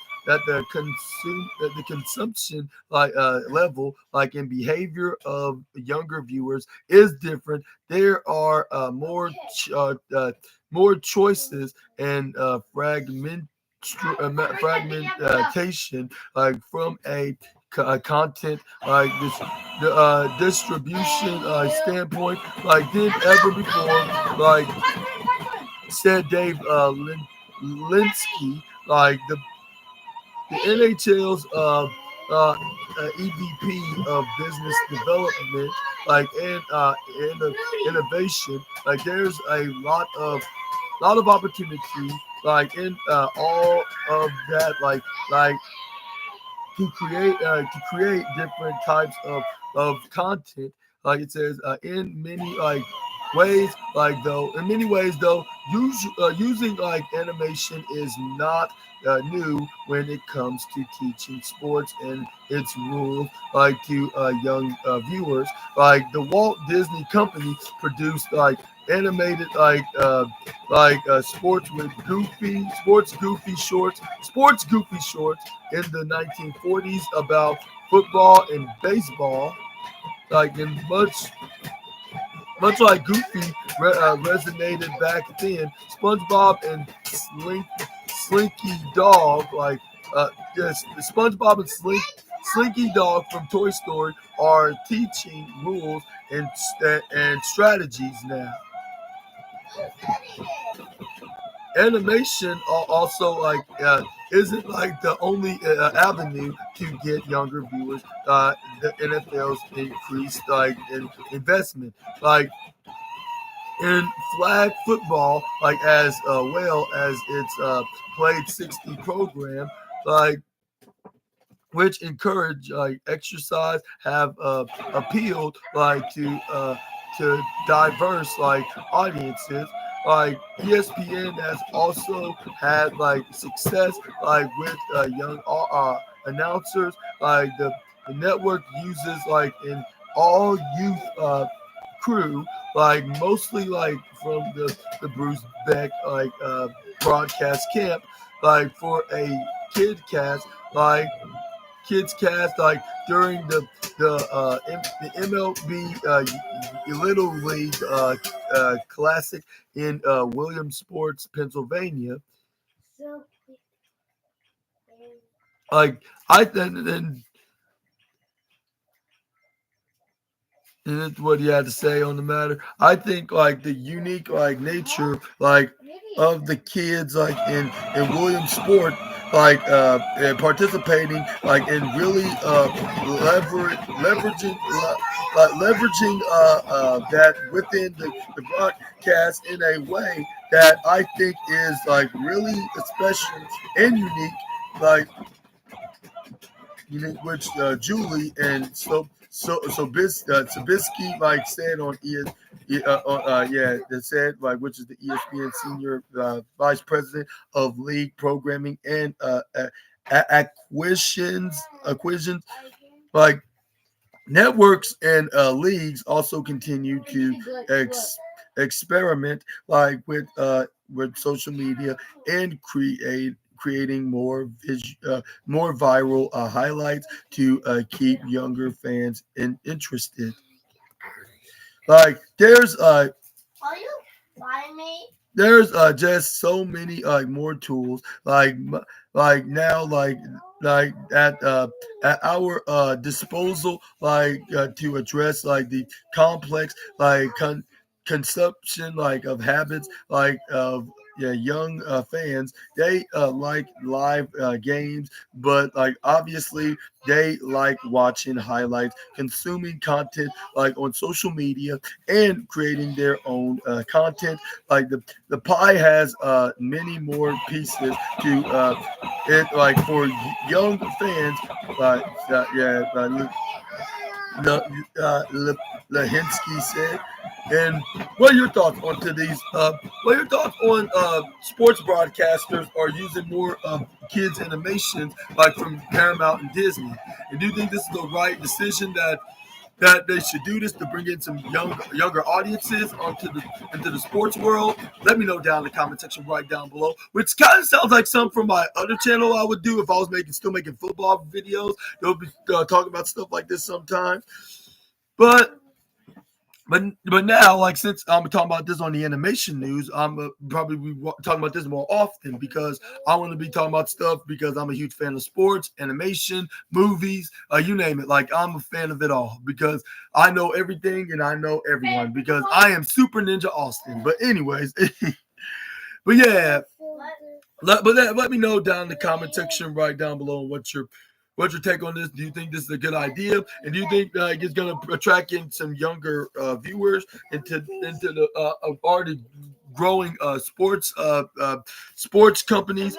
consumption level and behavior of younger viewers is different. There are more choices and fragmentation from a content distribution standpoint than ever before, said Dave Linsky. The NHL's EVP of business development, and innovation. There's a lot of opportunity, in all of that, to create different types of content. It says in many ways, like though, in many ways though, using like animation is not new when it comes to teaching sports and its rules, like to young viewers. Like the Walt Disney Company produced like animated sports with sports goofy shorts in the 1940s about football and baseball, like in much like Goofy resonated back then. SpongeBob and Slinky Dog, yes, SpongeBob and Slinky Dog from Toy Story are teaching rules and strategies now. Animation also isn't like the only avenue to get younger viewers. The NFL's increased in investment, like in flag football, like as well as its played 60 program, like which encourage like exercise, have appealed to diverse like audiences. Like ESPN has also had like success like with young announcers. Like the network uses like an all youth crew, like mostly like from the Bruce Beck broadcast camp, like for a kid cast, like kids cast like during the MLB Little League Classic in Williamsport, Pennsylvania. So, Like I and that's what he had to say on the matter. I think like the unique like nature of the kids in Williamsport and participating in really leveraging that within the broadcast in a way that I think is like really special and unique, like which Julie and Sabisky like said on that said like which is the ESPN senior vice president of league programming and acquisitions, like networks and leagues also continue to experiment with social media and creating more viral highlights to keep younger fans interested. Like are you buying me? there's just so many more tools now at our disposal to address the complex consumption of habits of young fans. They like live games, but obviously they like watching highlights, consuming content on social media, and creating their own content. Like the pie has many more pieces to it, for young fans. Lahinsky said. And what are your thoughts on today's? What are your thoughts on sports broadcasters are using more kids animations from Paramount and Disney? And do you think this is the right decision that they should do this to bring in some younger audiences into the sports world? Let me know down in the comment section right down below. Which kind of sounds like something from my other channel I would do if I was still making football videos. They'll be talking about stuff like this sometimes. But now, since I'm talking about this on the animation news, I'm probably be talking about this more often because I want to be talking about stuff because I'm a huge fan of sports, animation, movies, you name it. Like I'm a fan of it all because I know everything and I know everyone because I am Super Ninja Austin. But anyways, but yeah, let me know down in the comment section right down below what's your take on this? Do you think this is a good idea? And do you think it's going to attract in some younger viewers into the already growing sports companies?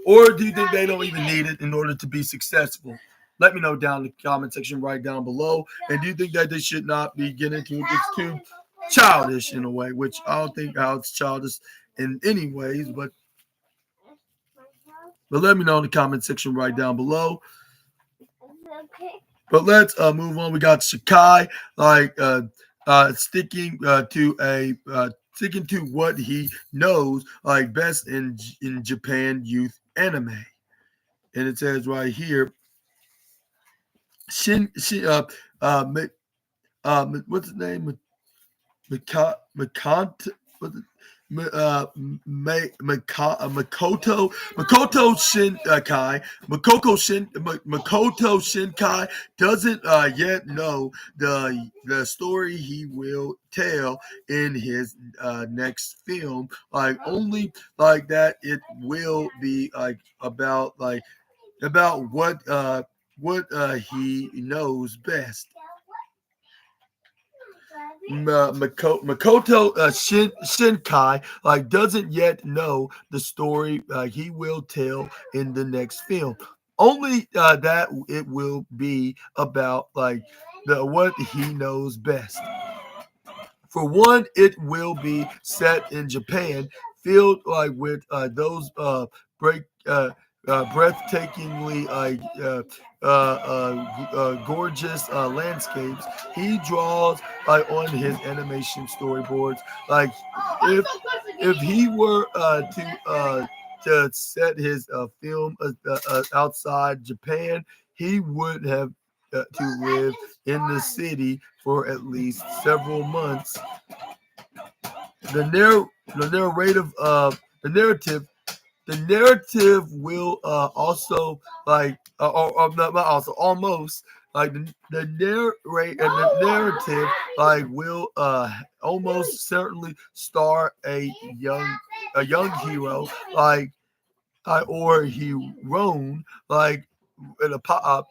Or do you think they don't even need it in order to be successful? Let me know down in the comment section right down below. And do you think that they should not be getting into this childish in a way, which I don't think how it's childish in any ways, but let me know in the comment section right down below. Okay. But let's move on. We got Shikai like sticking sticking to what he knows like best in Japan youth anime, and it says right here, Shin what's his name? Makant, Makoto Shinkai, Makoto Shinkai doesn't yet know the story he will tell in his next film. Like only like that, it will be like about what he knows best. Makoto Shinkai like doesn't yet know the story he will tell in the next film. Only that it will be about like the what he knows best. For one, it will be set in Japan, filled like with those break. Breathtakingly gorgeous landscapes he draws on his animation storyboards. Like if if he were to set his film outside Japan, he would have to live in the city for at least several months. The narr- the narrative the narrative the narrative will also not also almost like the narrative like will almost certainly star a young hero or heroine like in a pop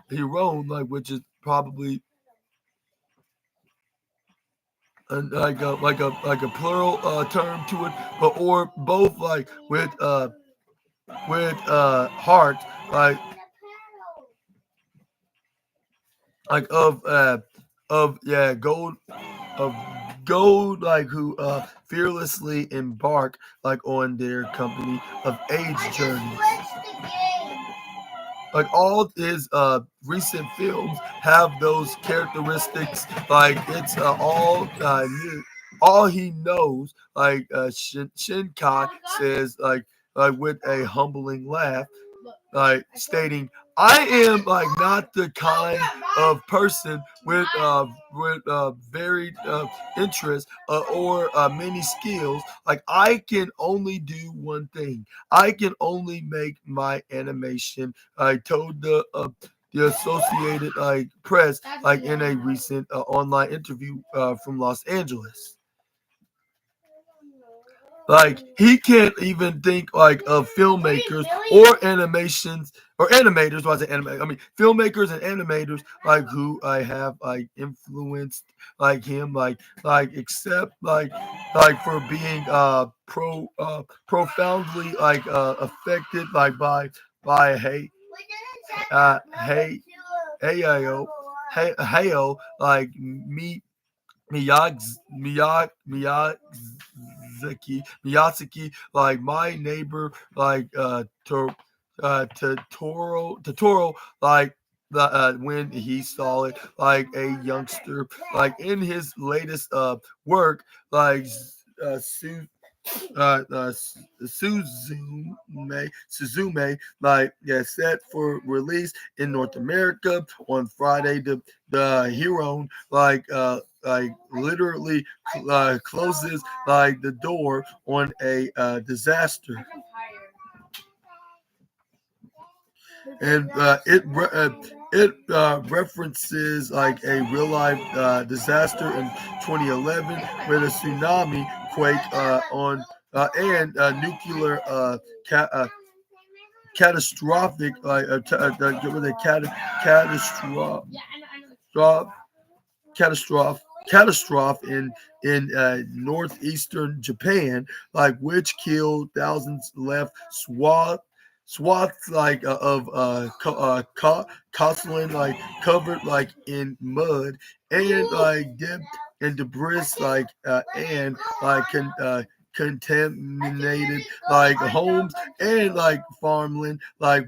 heroine like which is probably like a plural term to it, but or both like with heart like of yeah of gold like who fearlessly embark like on their company of age journeys. Like all his recent films have those characteristics. Like it's all new. All he knows, like Shinkai says, like with a humbling laugh, like stating, "I am like not the kind of person with varied interests or many skills. Like I can only do one thing. I can only make my animation." I told the Associated like Press like in a recent online interview from Los Angeles. Like he can't even think like of filmmakers or animations or animators. Why I say animators? I mean filmmakers and animators like who I have like influenced like him except for being profoundly affected like by hey heyo heyo like me Miyazaki, like my neighbor, like Totoro, like when he saw it, like a youngster, like in his latest work, like Su Suzume, like yeah, set for release in North America on Friday. The hero like literally closes like the door on a disaster, and it references like a real life disaster in 2011 with a tsunami quake on and nuclear ca- uh, catastrophic with a catastrophe in northeastern Japan, like which killed thousands, left swaths like of Costland like covered like in mud and like and debris and contaminated homes and farmland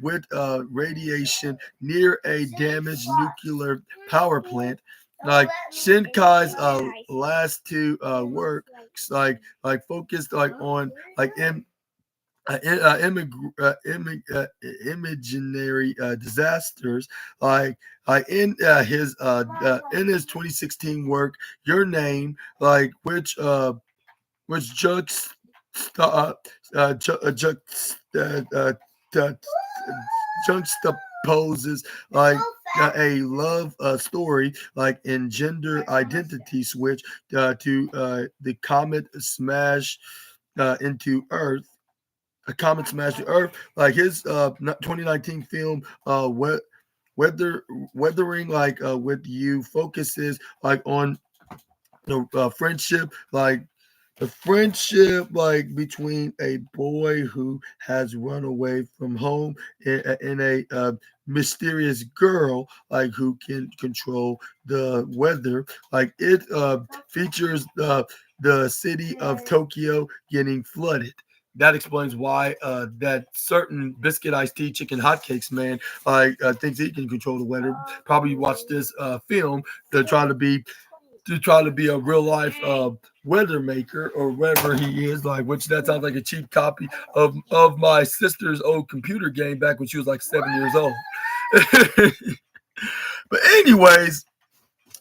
with radiation near a damaged nuclear power plant. Shinkai's last two works focused on in imaginary disasters in his 2016 work Your Name, which ju- juxtaposes a love story in gender identity switch to the comet smash into Earth. A comet smash to Earth, his 2019 film, Weather Weathering with You focuses on the friendship, the friendship between a boy who has run away from home and a mysterious girl who can control the weather. It features the city of Tokyo getting flooded. That explains why that certain biscuit iced tea chicken hotcakes man thinks he can control the weather. Probably watched this film to try to be a real life weather maker or whatever he is, which that sounds like a cheap copy of my sister's old computer game back when she was 7 years old. But anyways,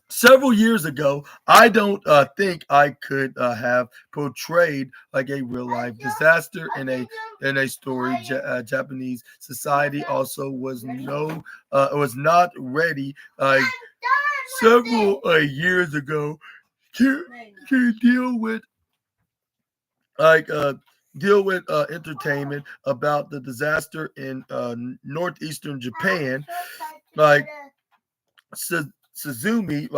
several years ago, I don't think I could have portrayed a real life disaster in a story. Japanese society also was not ready several years ago to deal with like deal with entertainment about the disaster in northeastern Japan, like Suzumi,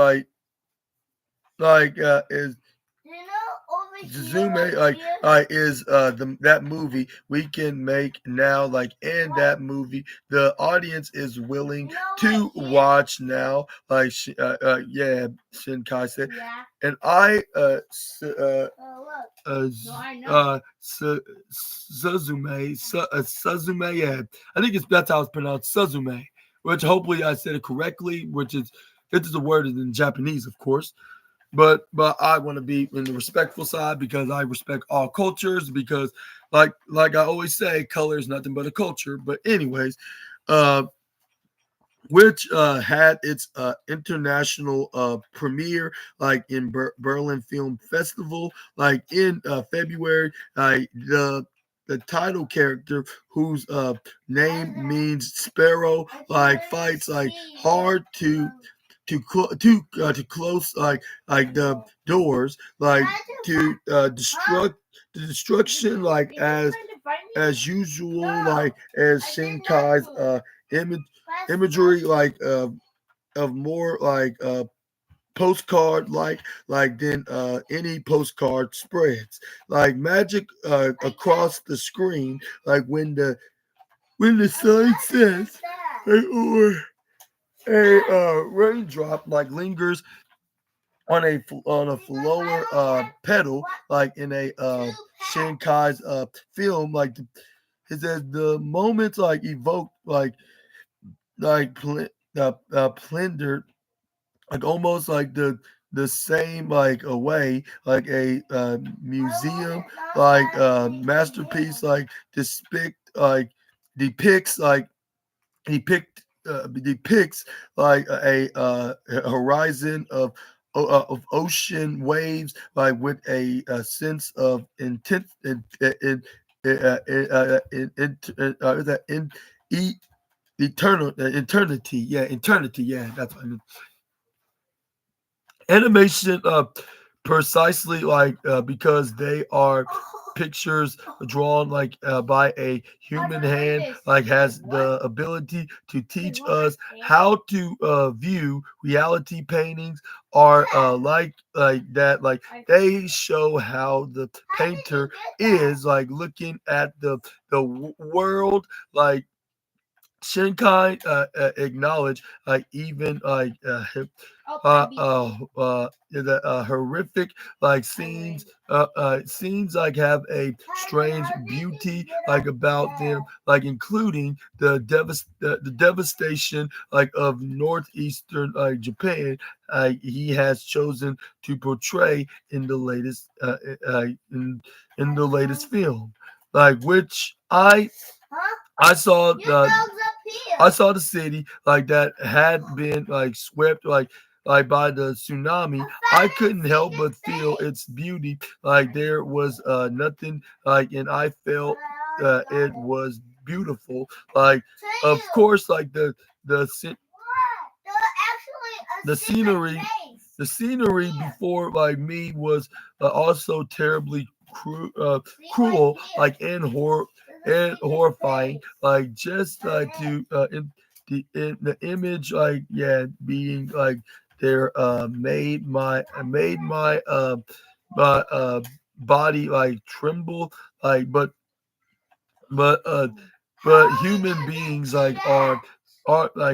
is Suzume, is that movie we can make now, and that movie the audience is willing to watch now, yeah, Shinkai said, and I Suzume, yeah, I think that's how it's pronounced, Suzume, which hopefully I said it correctly, which is it is a word in Japanese, of course. But I want to be in the respectful side because I respect all cultures because like I always say, color is nothing but a culture. But anyways, uh, which had its international premiere in Berlin Film Festival in February. The title character, whose name means sparrow, fights hard to close the doors, to the destruction, as usual, as Shinkai's image imagery, of more postcard than any postcard spreads, magic across the screen, when the sign says, or a raindrop lingers on a lower pedal, in a Shinkai's film, it says the moments evoke plundered, almost the same a way, a museum masterpiece, depicts depicts a horizon of ocean waves, with a sense of intent in eternity. Yeah, eternity. Yeah, that's what I mean. Animation, precisely because they are pictures drawn by a human hand, has the ability to teach us how to view reality. Paintings are that, they show how the painter is looking at the world, Shinkai acknowledged even the horrific scenes scenes have a strange beauty about them, including the devastation of northeastern Japan. He has chosen to portray in the latest in the latest film, which I saw You dogs up I here. saw the city that had been swept by the tsunami. I couldn't help but feel its beauty. There was nothing and I felt it was beautiful. Of course, the sce- What? They're actually a the secret scenery base. the scenery Here. before me was also terribly See, cruel, here. There's a and secret horrifying. base. Just Right here. to in the image, being there made my body tremble. But but uh but How are you human gonna get beings to that?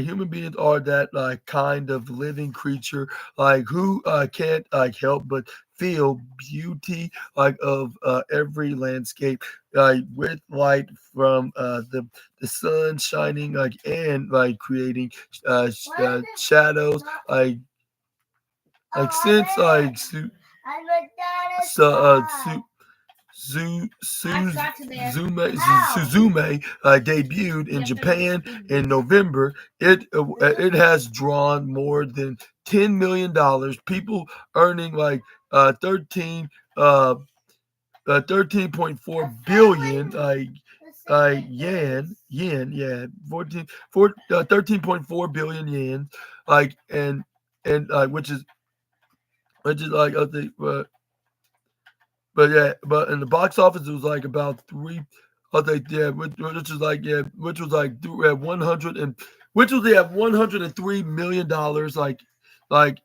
human beings are that kind of living creature who can't help but feel beauty of every landscape with light from the sun shining and creating Why is it shadows not? Oh, since I did. I looked at a so, sky. Su, I Su, got to there. How? Suzume debuted You in have to Japan speed in read. November. It has drawn more than $10 million. People earning 13 uh 13.4 A billion secret. The secret base. yeah, 13.4 billion yen, and which is I think but yeah, but in the box office, it was about three. I think yeah, which was which was at 100 and which was at $103 million. Like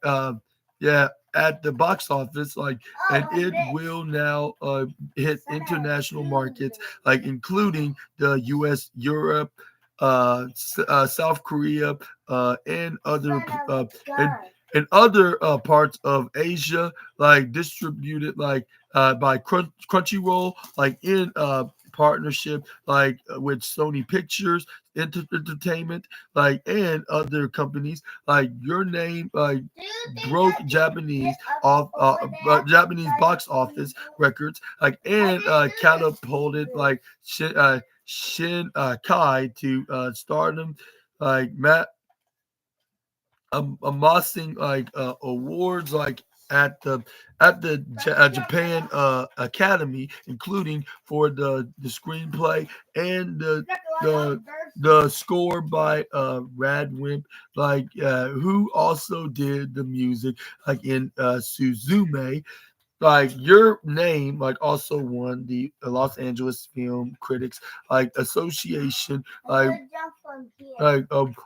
yeah, at the box office, Oh, and like it this. will now hit Instead of international markets, cubes. including the U.S., Europe, South Korea, and other Instead of uh, a and gun. and other parts of Asia, distributed by Crunchyroll, in partnership with Sony Pictures Entertainment, and other companies. Your name Do you think broke that you can get up over there? Japanese Like box you office do? records, I and didn't catapulted do this. Shin Kai to stardom, Matt amassing awards at the Japan Academy, including for the screenplay and the the score by Radwimp, who also did the music in Suzume. Your name also won the Los Angeles Film Critics Association I'm gonna jump from here.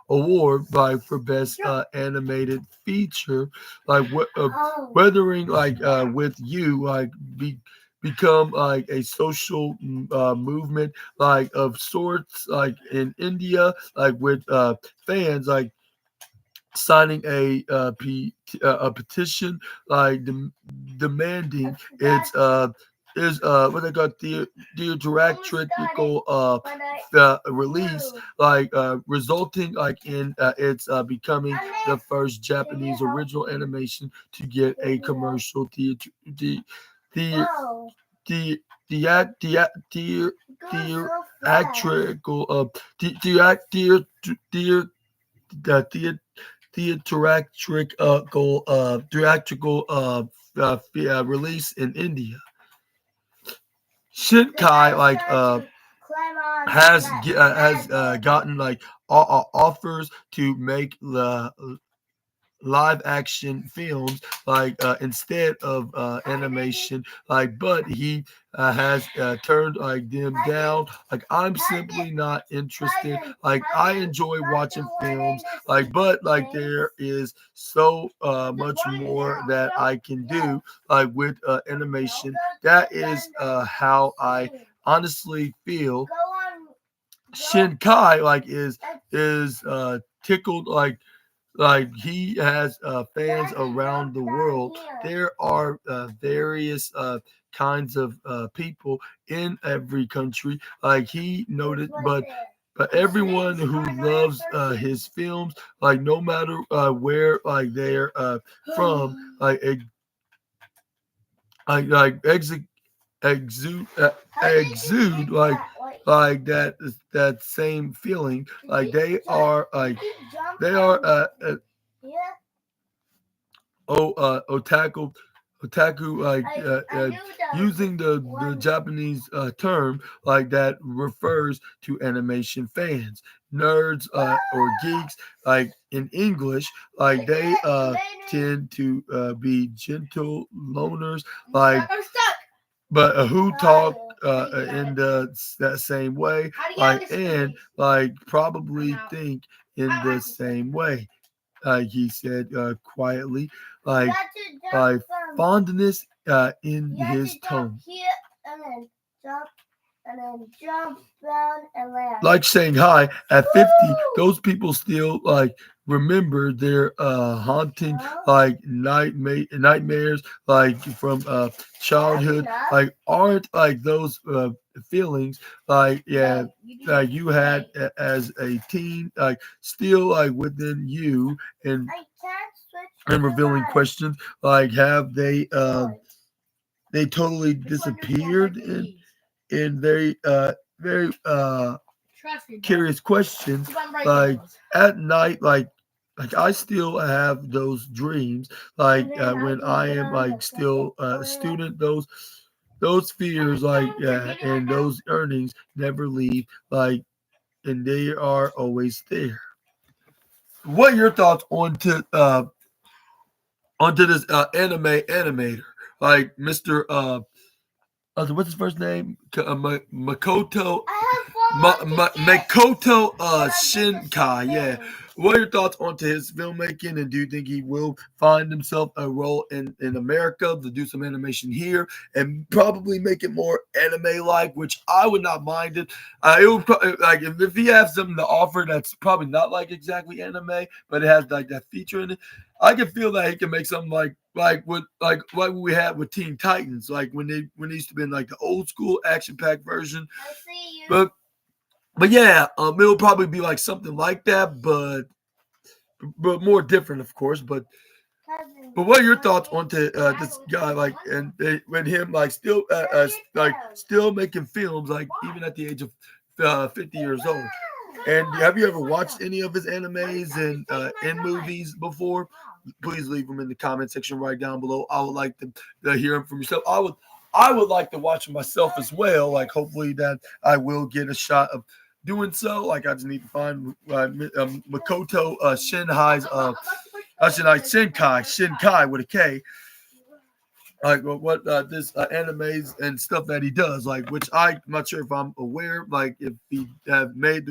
award for best animated feature, Oh, weathering yeah. with you become a social movement of sorts in India, with fans signing a petition demanding I forgot its is what they got the I almost got it, theatrical but I release, flew. resulting in its becoming Come the here. first Can you Japanese help original me? animation to get a Can you help? commercial the the Whoa. the the It goes so fast. theatrical the theatrical release in India. Because I Shinkai was trying to climb on has that building. gotten offers to make the live action films instead of Hi, baby. animation, but he has turned them Hi, down. baby. I'm Hi, simply not interested. cousin. I Cousin. enjoy Want to watching one films, in the secret but base? there is so The much one more now. that I can Yes. do with Don't animation. go to That the is thunder how I scene. honestly feel. Go on. Go. Shinkai is That's is tickled like he has fans around the world. There are various kinds of people in every country. Like he noted, but everyone who loves his films, like no matter where like they're from, like exude exude like that same feeling. Like they are Yeah, otaku like using the Japanese term like that refers to animation fans, nerds or geeks like in English, like they tend to be gentle loners like I'm stuck. but who How are talk you? How do you get out in of this? that same way How do you get out like of this and space? like I'm probably out. think in I'm the actually stuck. same way he said quietly, You like got to jump like from. fondness in You have his to jump tone. here and then jump and then jump down and land. Like saying hi at 50, Woo! those people still like remember their haunting Huh? like nightmares like from That's childhood, enough. like aren't like those feelings like yeah Hey, you do like this. you had Hey, as a teen like still like within you I can't switch and the revealing light. questions like have Boy, they totally which one do you want disappeared for these? in very Trust me, bro. curious questions Keep on breaking like those. at night like I still have those dreams like And then I when can I get am on the like second still a floor. student, those fears like and those earnings never leave like and they are always there. What are your thoughts onto this anime animator like Mr. What's his first name? Makoto I have four more to get. Makoto But I did the same Shinkai. Yeah. thing. What are your thoughts onto his filmmaking, and do you think he will find himself a role in America to do some animation here and probably make it more anime-like, which I would not mind it. It would like if he has something to offer that's probably not like exactly anime, but it has like that feature in it. I can feel that he can make something like we had with Teen Titans, like when they used to be in like the old school action packed version. I see you. But yeah, it'll probably be like something like that, but more different, of course. Cousin, But what are your want thoughts it? onto No, I this will guy, take like, one. and when him like still Let's get like down. still making films, like even at the age of 50 years old? And have you ever watched any of his animes and movies before? Please leave them in the comment section right down below. I would like to hear them from yourself. I would like to watch them myself as well. Like hopefully that I will get a shot of doing so. Like I just need to find Makoto Shinhai's I should like Shinkai with a K, like what this animes and stuff that he does, like which I'm not sure if I'm aware, like if he have made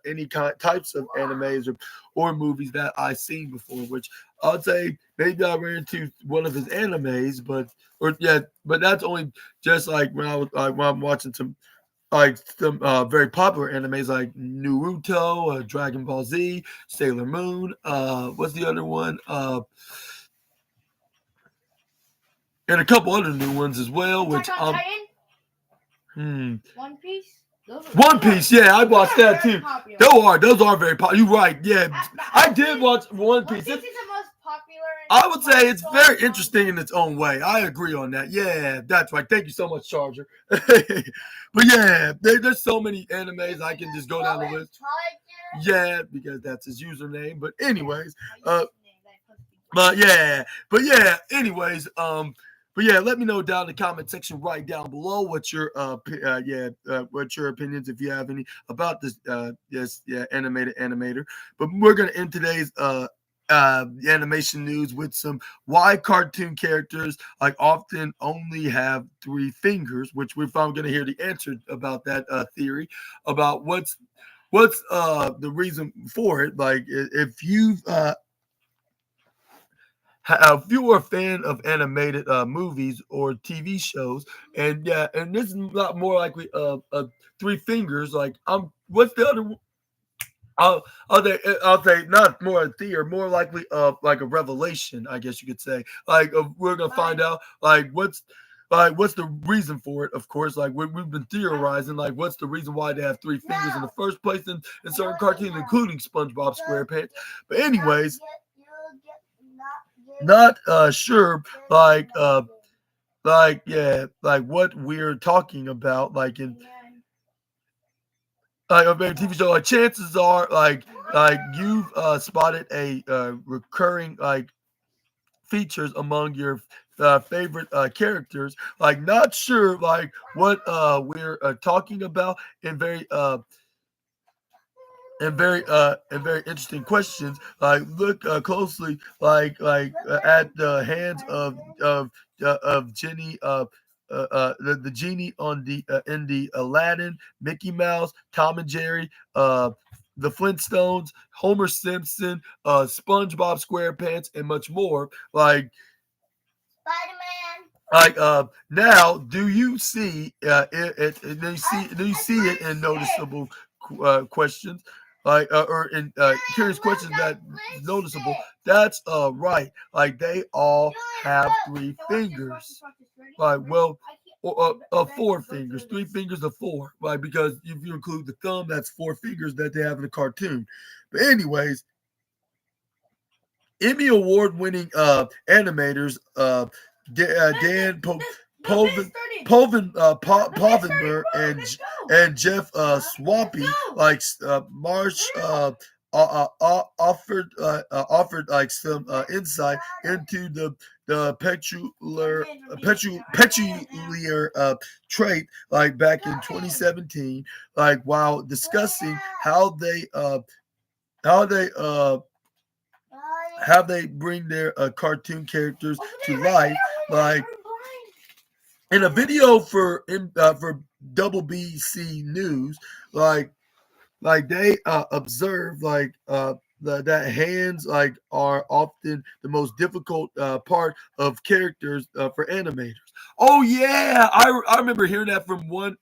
any types of animes or movies that I've seen before. Which I'd say maybe I ran into one of his animes, or yeah, but that's only just like when I was like when I'm watching some very popular animes like Naruto, Dragon Ball Z, Sailor Moon. What's the other one? And a couple other new ones as well, which Attack on Titan, hmm. One Piece. One Piece, yeah, I watched that too. Popular. Those are very popular. You're right, yeah. I did watch One One Piece. Piece is the most popular. I would say it's very interesting in its own way. I agree on that. Yeah, that's right. Thank you so much, Charger. But yeah, there's so many animes I can just go down the list. Yeah, because that's his username. But anyways, but yeah, anyways, but yeah, let me know down in the comment section right down below what your what your opinions, if you have any, about this animated animator. But we're gonna end today's animation news with some why cartoon characters like often only have three fingers, which we're finally gonna hear the answer about that theory about what's the reason for it. Like if you've if you are a fan of animated movies or TV shows, and yeah, and this is not more likely three fingers. Like what's the other? I'll say not more a theory, more likely like a revelation, I guess you could say. Like we're gonna find out what's the reason for it. Of course, like we've been theorizing, like what's the reason why they have three fingers in the first place in certain cartoons, including SpongeBob SquarePants. But anyways, not sure like yeah, like what we're talking about, like in like a TV show, like chances are, like you've spotted a recurring like features among your favorite characters. Like not sure like what we're talking about in very interesting questions. Like look closely, at the hands of Jenny. The genie on the in the Aladdin, Mickey Mouse, Tom and Jerry, the Flintstones, Homer Simpson, SpongeBob SquarePants, and much more. Spider-Man. Now, do you see do you see it in noticeable questions or in curious questions that noticeable? That's right. Like they all have three fingers. Like well, four fingers, three fingers of four. Like because if you include the thumb, that's four fingers that they have in a cartoon. But anyways, Emmy award winning animators Dan Povenmer and Jeff Swampy like Marsh offered like some insight into the peculiar trait like back in 2017, like while discussing how they bring their cartoon characters to life, like in a video for Double BC News, like they observe that hands like are often the most difficult part of characters for animators. Oh yeah, I remember hearing that from one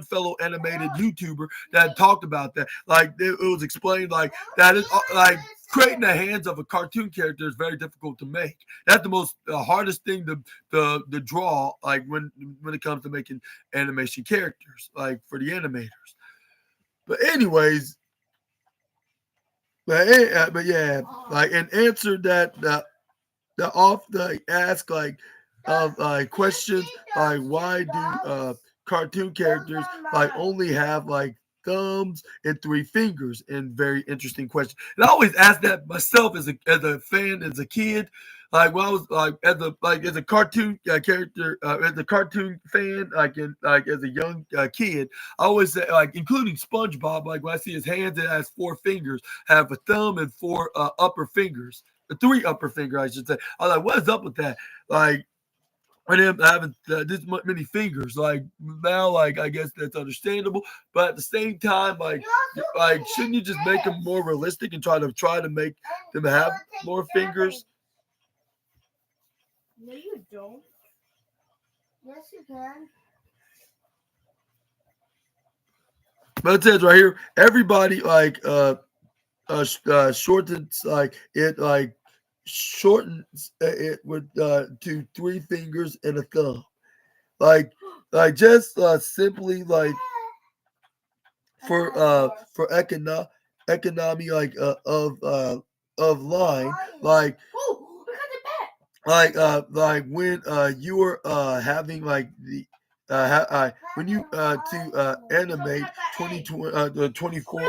fellow animated YouTuber that talked about that. Like it was explained like that is like creating the hands of a cartoon character is very difficult to make. That's the most hardest thing to draw like when it comes to making animation characters like for the animators. But anyways, but yeah, like and answer that the off the ask like of questions like why do cartoon characters like only have like thumbs and three fingers, and very interesting question. And I always ask that myself as a fan as a kid. Like when I was as a cartoon character as a cartoon fan like as a young kid, I always say like including SpongeBob, like when I see his hands it has four fingers, have a thumb and four upper fingers, three upper finger I should say. I was like, what is up with that? Like and him having many fingers, like now, like I guess that's understandable, but at the same time, like shouldn't you just make them more realistic and try to make them have more fingers? No, you don't. Yes, you can. But it says right here, everybody shortens like shortens it with to three fingers and a thumb, like just simply like for economy of line, like Oh, look at the bat. like when you are having like the when you to animate 24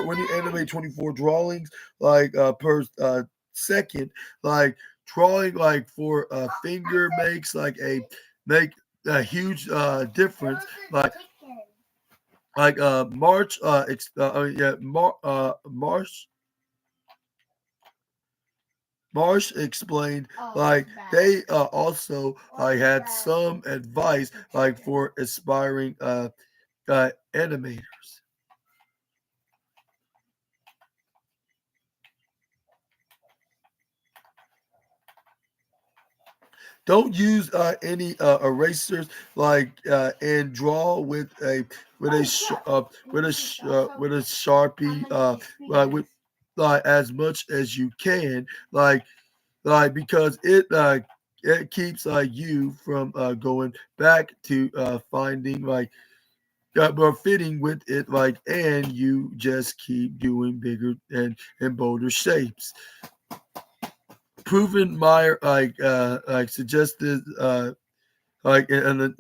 when you animate 24 drawings like per second, like drawing like for a finger makes make a huge difference, like March yeah Marsh explained like they also like had some advice like for aspiring animators. don't use any erasers, and draw with a sharpie, with as much as you can, because it keeps you from going back to finding or fitting with it, and you just keep doing bigger and bolder shapes. Proven Meyer suggested in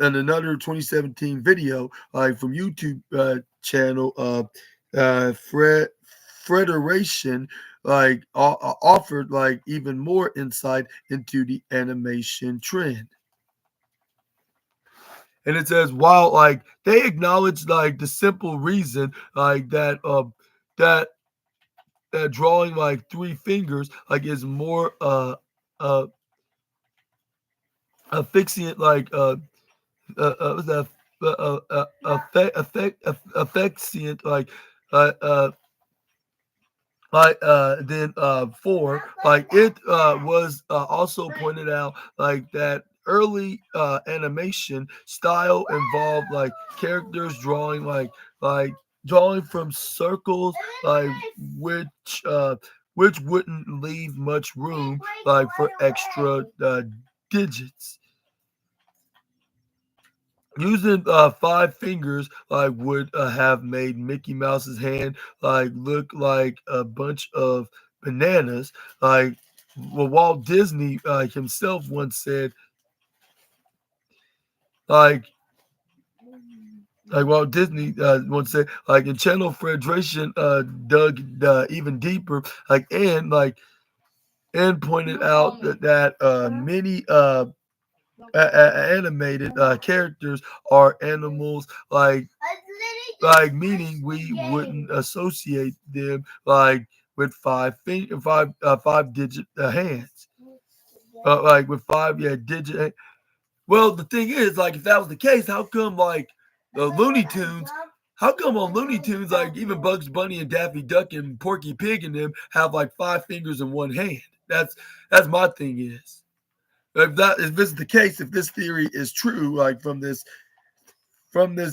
another 2017 video from YouTube channel, Federation offered even more insight into the animation trend. And it says, while they acknowledge the simple reason that drawing three fingers is more uh affixient, what's that, affixient, uh uh then four, it was also pointed out that early animation style involved characters drawing like drawing from circles, like which uh which wouldn't leave much room for extra digits. Using five fingers would have made Mickey Mouse's hand look like a bunch of bananas. Walt Disney himself once said, like Walt Disney once said, in Channel Federation dug even deeper, and and pointed out that many animated characters are animals, meaning we wouldn't associate them with five digit hands, with five digit. Well, the thing is, if that was the case, how come the Looney Tunes? How come on Looney Tunes, even Bugs Bunny and Daffy Duck and Porky Pig and them have five fingers and one hand? That's my thing is. If this is the case, if this theory is true, from this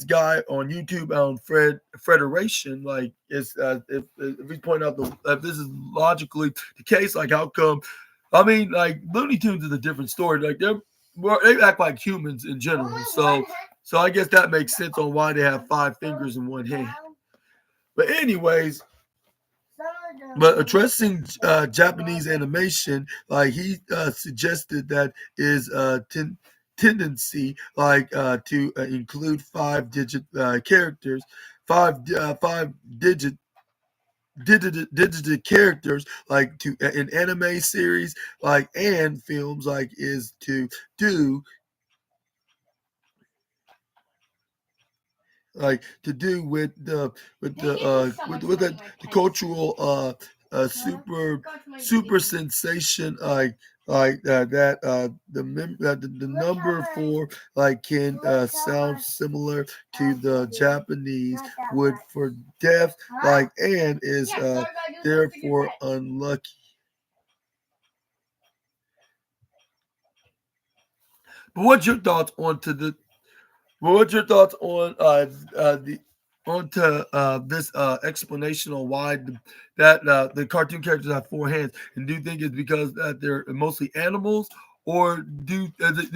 guy on YouTube on Federation, it's if we point out if this is logically the case, how come? I mean, Looney Tunes is a different story. They act like humans in general, so I guess that makes sense on why they have five fingers and one hand. But anyways, but addressing Japanese animation, he suggested that is tendency to include five digit characters, five digit characters to in anime series and films is to do with the cultural super sensation that the number four can sound similar to the Japanese would for death, and is therefore unlucky. But what's your thoughts on the onto this explanation on why the cartoon characters have four hands? And do you think it's because that they're mostly animals, or do you think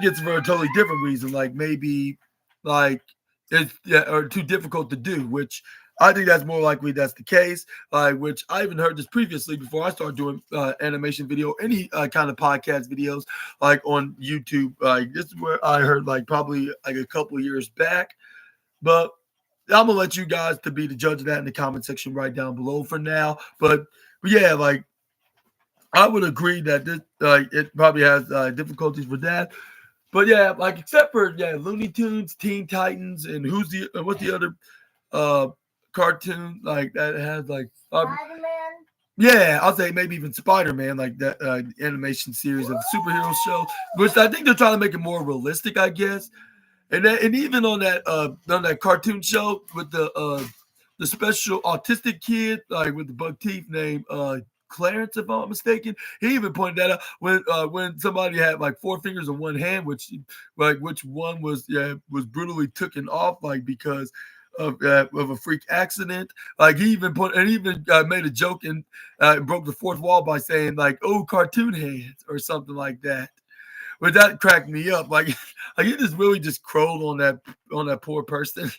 it's for a totally different reason? Maybe like it's or too difficult to do, which I think that's more likely that's the case. Which I even heard this previously before I started doing animation video, any kind of podcast videos, on YouTube. This is where I heard probably a couple of years back, but I'm gonna let you guys to be the judge of that in the comment section right down below for now. But yeah, I would agree that this it probably has difficulties with that. But yeah, except for Looney Tunes, Teen Titans, and what's the other uh cartoon that has Spider-Man. yeah, I'll say maybe even Spider-Man, that animation series of superhero show, which I think they're trying to make it more realistic, I guess. And even on that cartoon show with the special autistic kid with the buck teeth named Clarence, if I'm not mistaken. He even pointed that out when somebody had like 4 fingers in one hand, which one was brutally taken off because of a freak accident. Like he even made a joke and broke the fourth wall by saying like, "Oh, cartoon hands" or something like that. But that cracked me up. Like he just really just crowed on that poor person.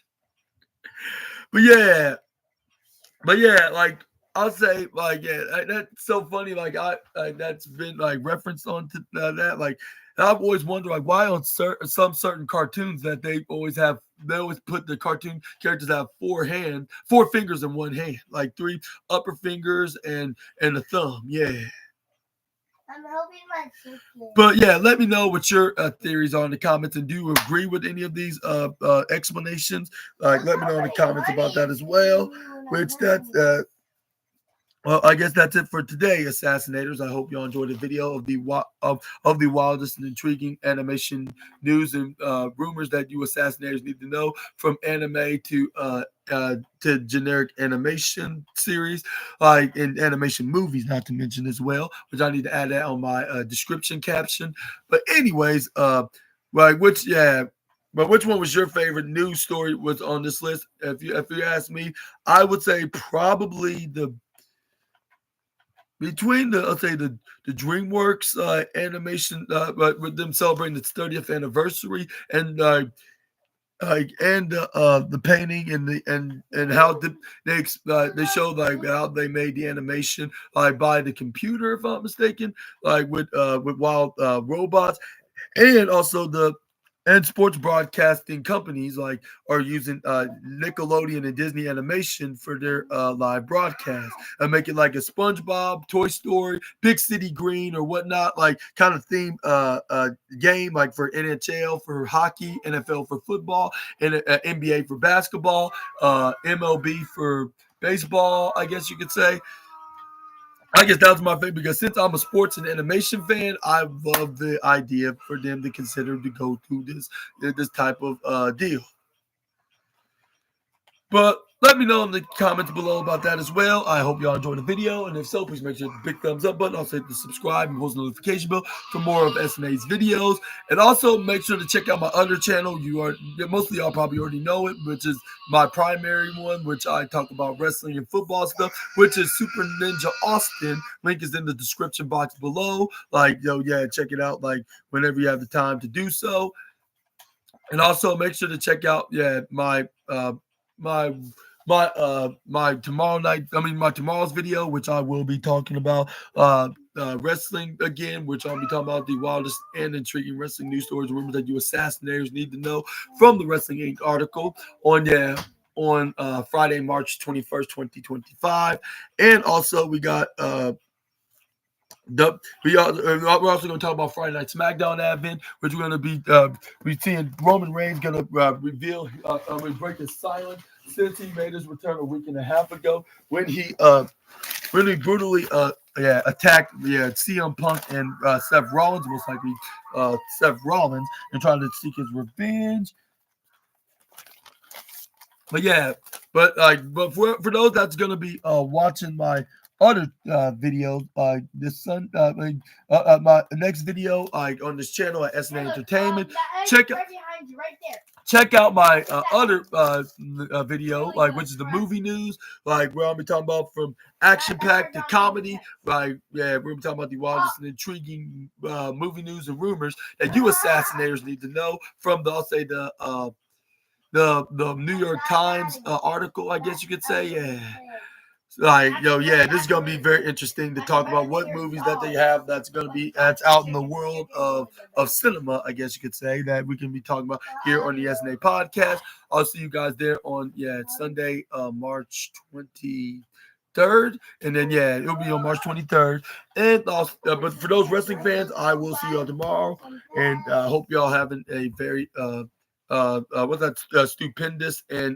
But yeah, like I'll say, like that's so funny. Like that's been like referenced on to that. Like I've always wondered, like why on some certain cartoons that they always put the cartoon characters have 4 fingers in one hand, like 3 upper fingers and a thumb. Yeah. I'm helping my sister. But yeah, let me know what your theories are in the comments, and do you agree with any of these explanations? Like, let me know in the comments about that as well. Which that's well, I guess that's it for today, Assassinators. I hope you all enjoyed the video of the wildest and intriguing animation news and rumors that you Assassinators need to know, from anime to generic animation series, like in animation movies, not to mention as well, which I need to add that on my description caption. But anyways, like but which one was your favorite news story was on this list? If you ask me, I would say probably between let's say the DreamWorks animation, but with them celebrating its 30th anniversary, and the painting and how they showed like how they made the animation like by the computer, if I'm not mistaken, like with wild robots, and also and sports broadcasting companies like are using Nickelodeon and Disney Animation for their live broadcast, and make it like a SpongeBob, Toy Story, Big City Green, or whatnot, like kind of theme game, like for NHL for hockey, NFL for football, and NBA for basketball, MLB for baseball, I guess you could say. I guess that was my favorite because since I'm a sports and animation fan, I love the idea for them to consider to go through this type of deal. But let me know in the comments below about that as well. I hope y'all enjoyed the video, and if so, please make sure to hit the big thumbs up button. Also hit the subscribe and post notification bell for more of SNA's videos. And also make sure to check out my other channel. Most of y'all probably already know it, which is my primary one, which I talk about wrestling and football stuff, which is Super Ninja Austin. Link is in the description box below. Like, check it out like whenever you have the time to do so. And also make sure to check out my my tomorrow's video, which I will be talking about wrestling again, which I'll be talking about the wildest and intriguing wrestling news stories, rumors that you Assassinators need to know from the Wrestling Inc. article on Friday, March 21st, 2025. And also we got we're also going to talk about Friday Night SmackDown advent, which we're going to be seeing Roman Reigns going to reveal, break his silence since he made his return a week and a half ago when he really brutally attacked CM Punk and Seth Rollins, most likely Seth Rollins, and trying to seek his revenge. But for those that's going to be watching my other videos, this my next video on this channel at SNA Entertainment, check out my other video, which is the movie news, where I'll be talking about from action-packed to comedy. We're going to be talking about the wildest and intriguing movie news and rumors that you Assassinators need to know from the New York Times article, I guess you could say. This is gonna be very interesting to talk about what movies that they have that's out in the world of cinema, I guess you could say, that we can be talking about here on the SNA podcast. I'll see you guys there on Sunday, March 23rd, and then it'll be on March 23rd. And also, but for those wrestling fans, I will see y'all tomorrow, and hope y'all having a very stupendous and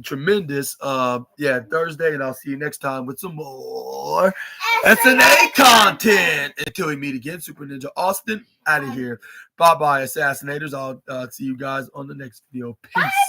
tremendous Thursday, and I'll see you next time with some more SNA content. Until we meet again, Super Ninja Austin out of here. Bye bye, Assassinators. I'll see you guys on the next video. Peace.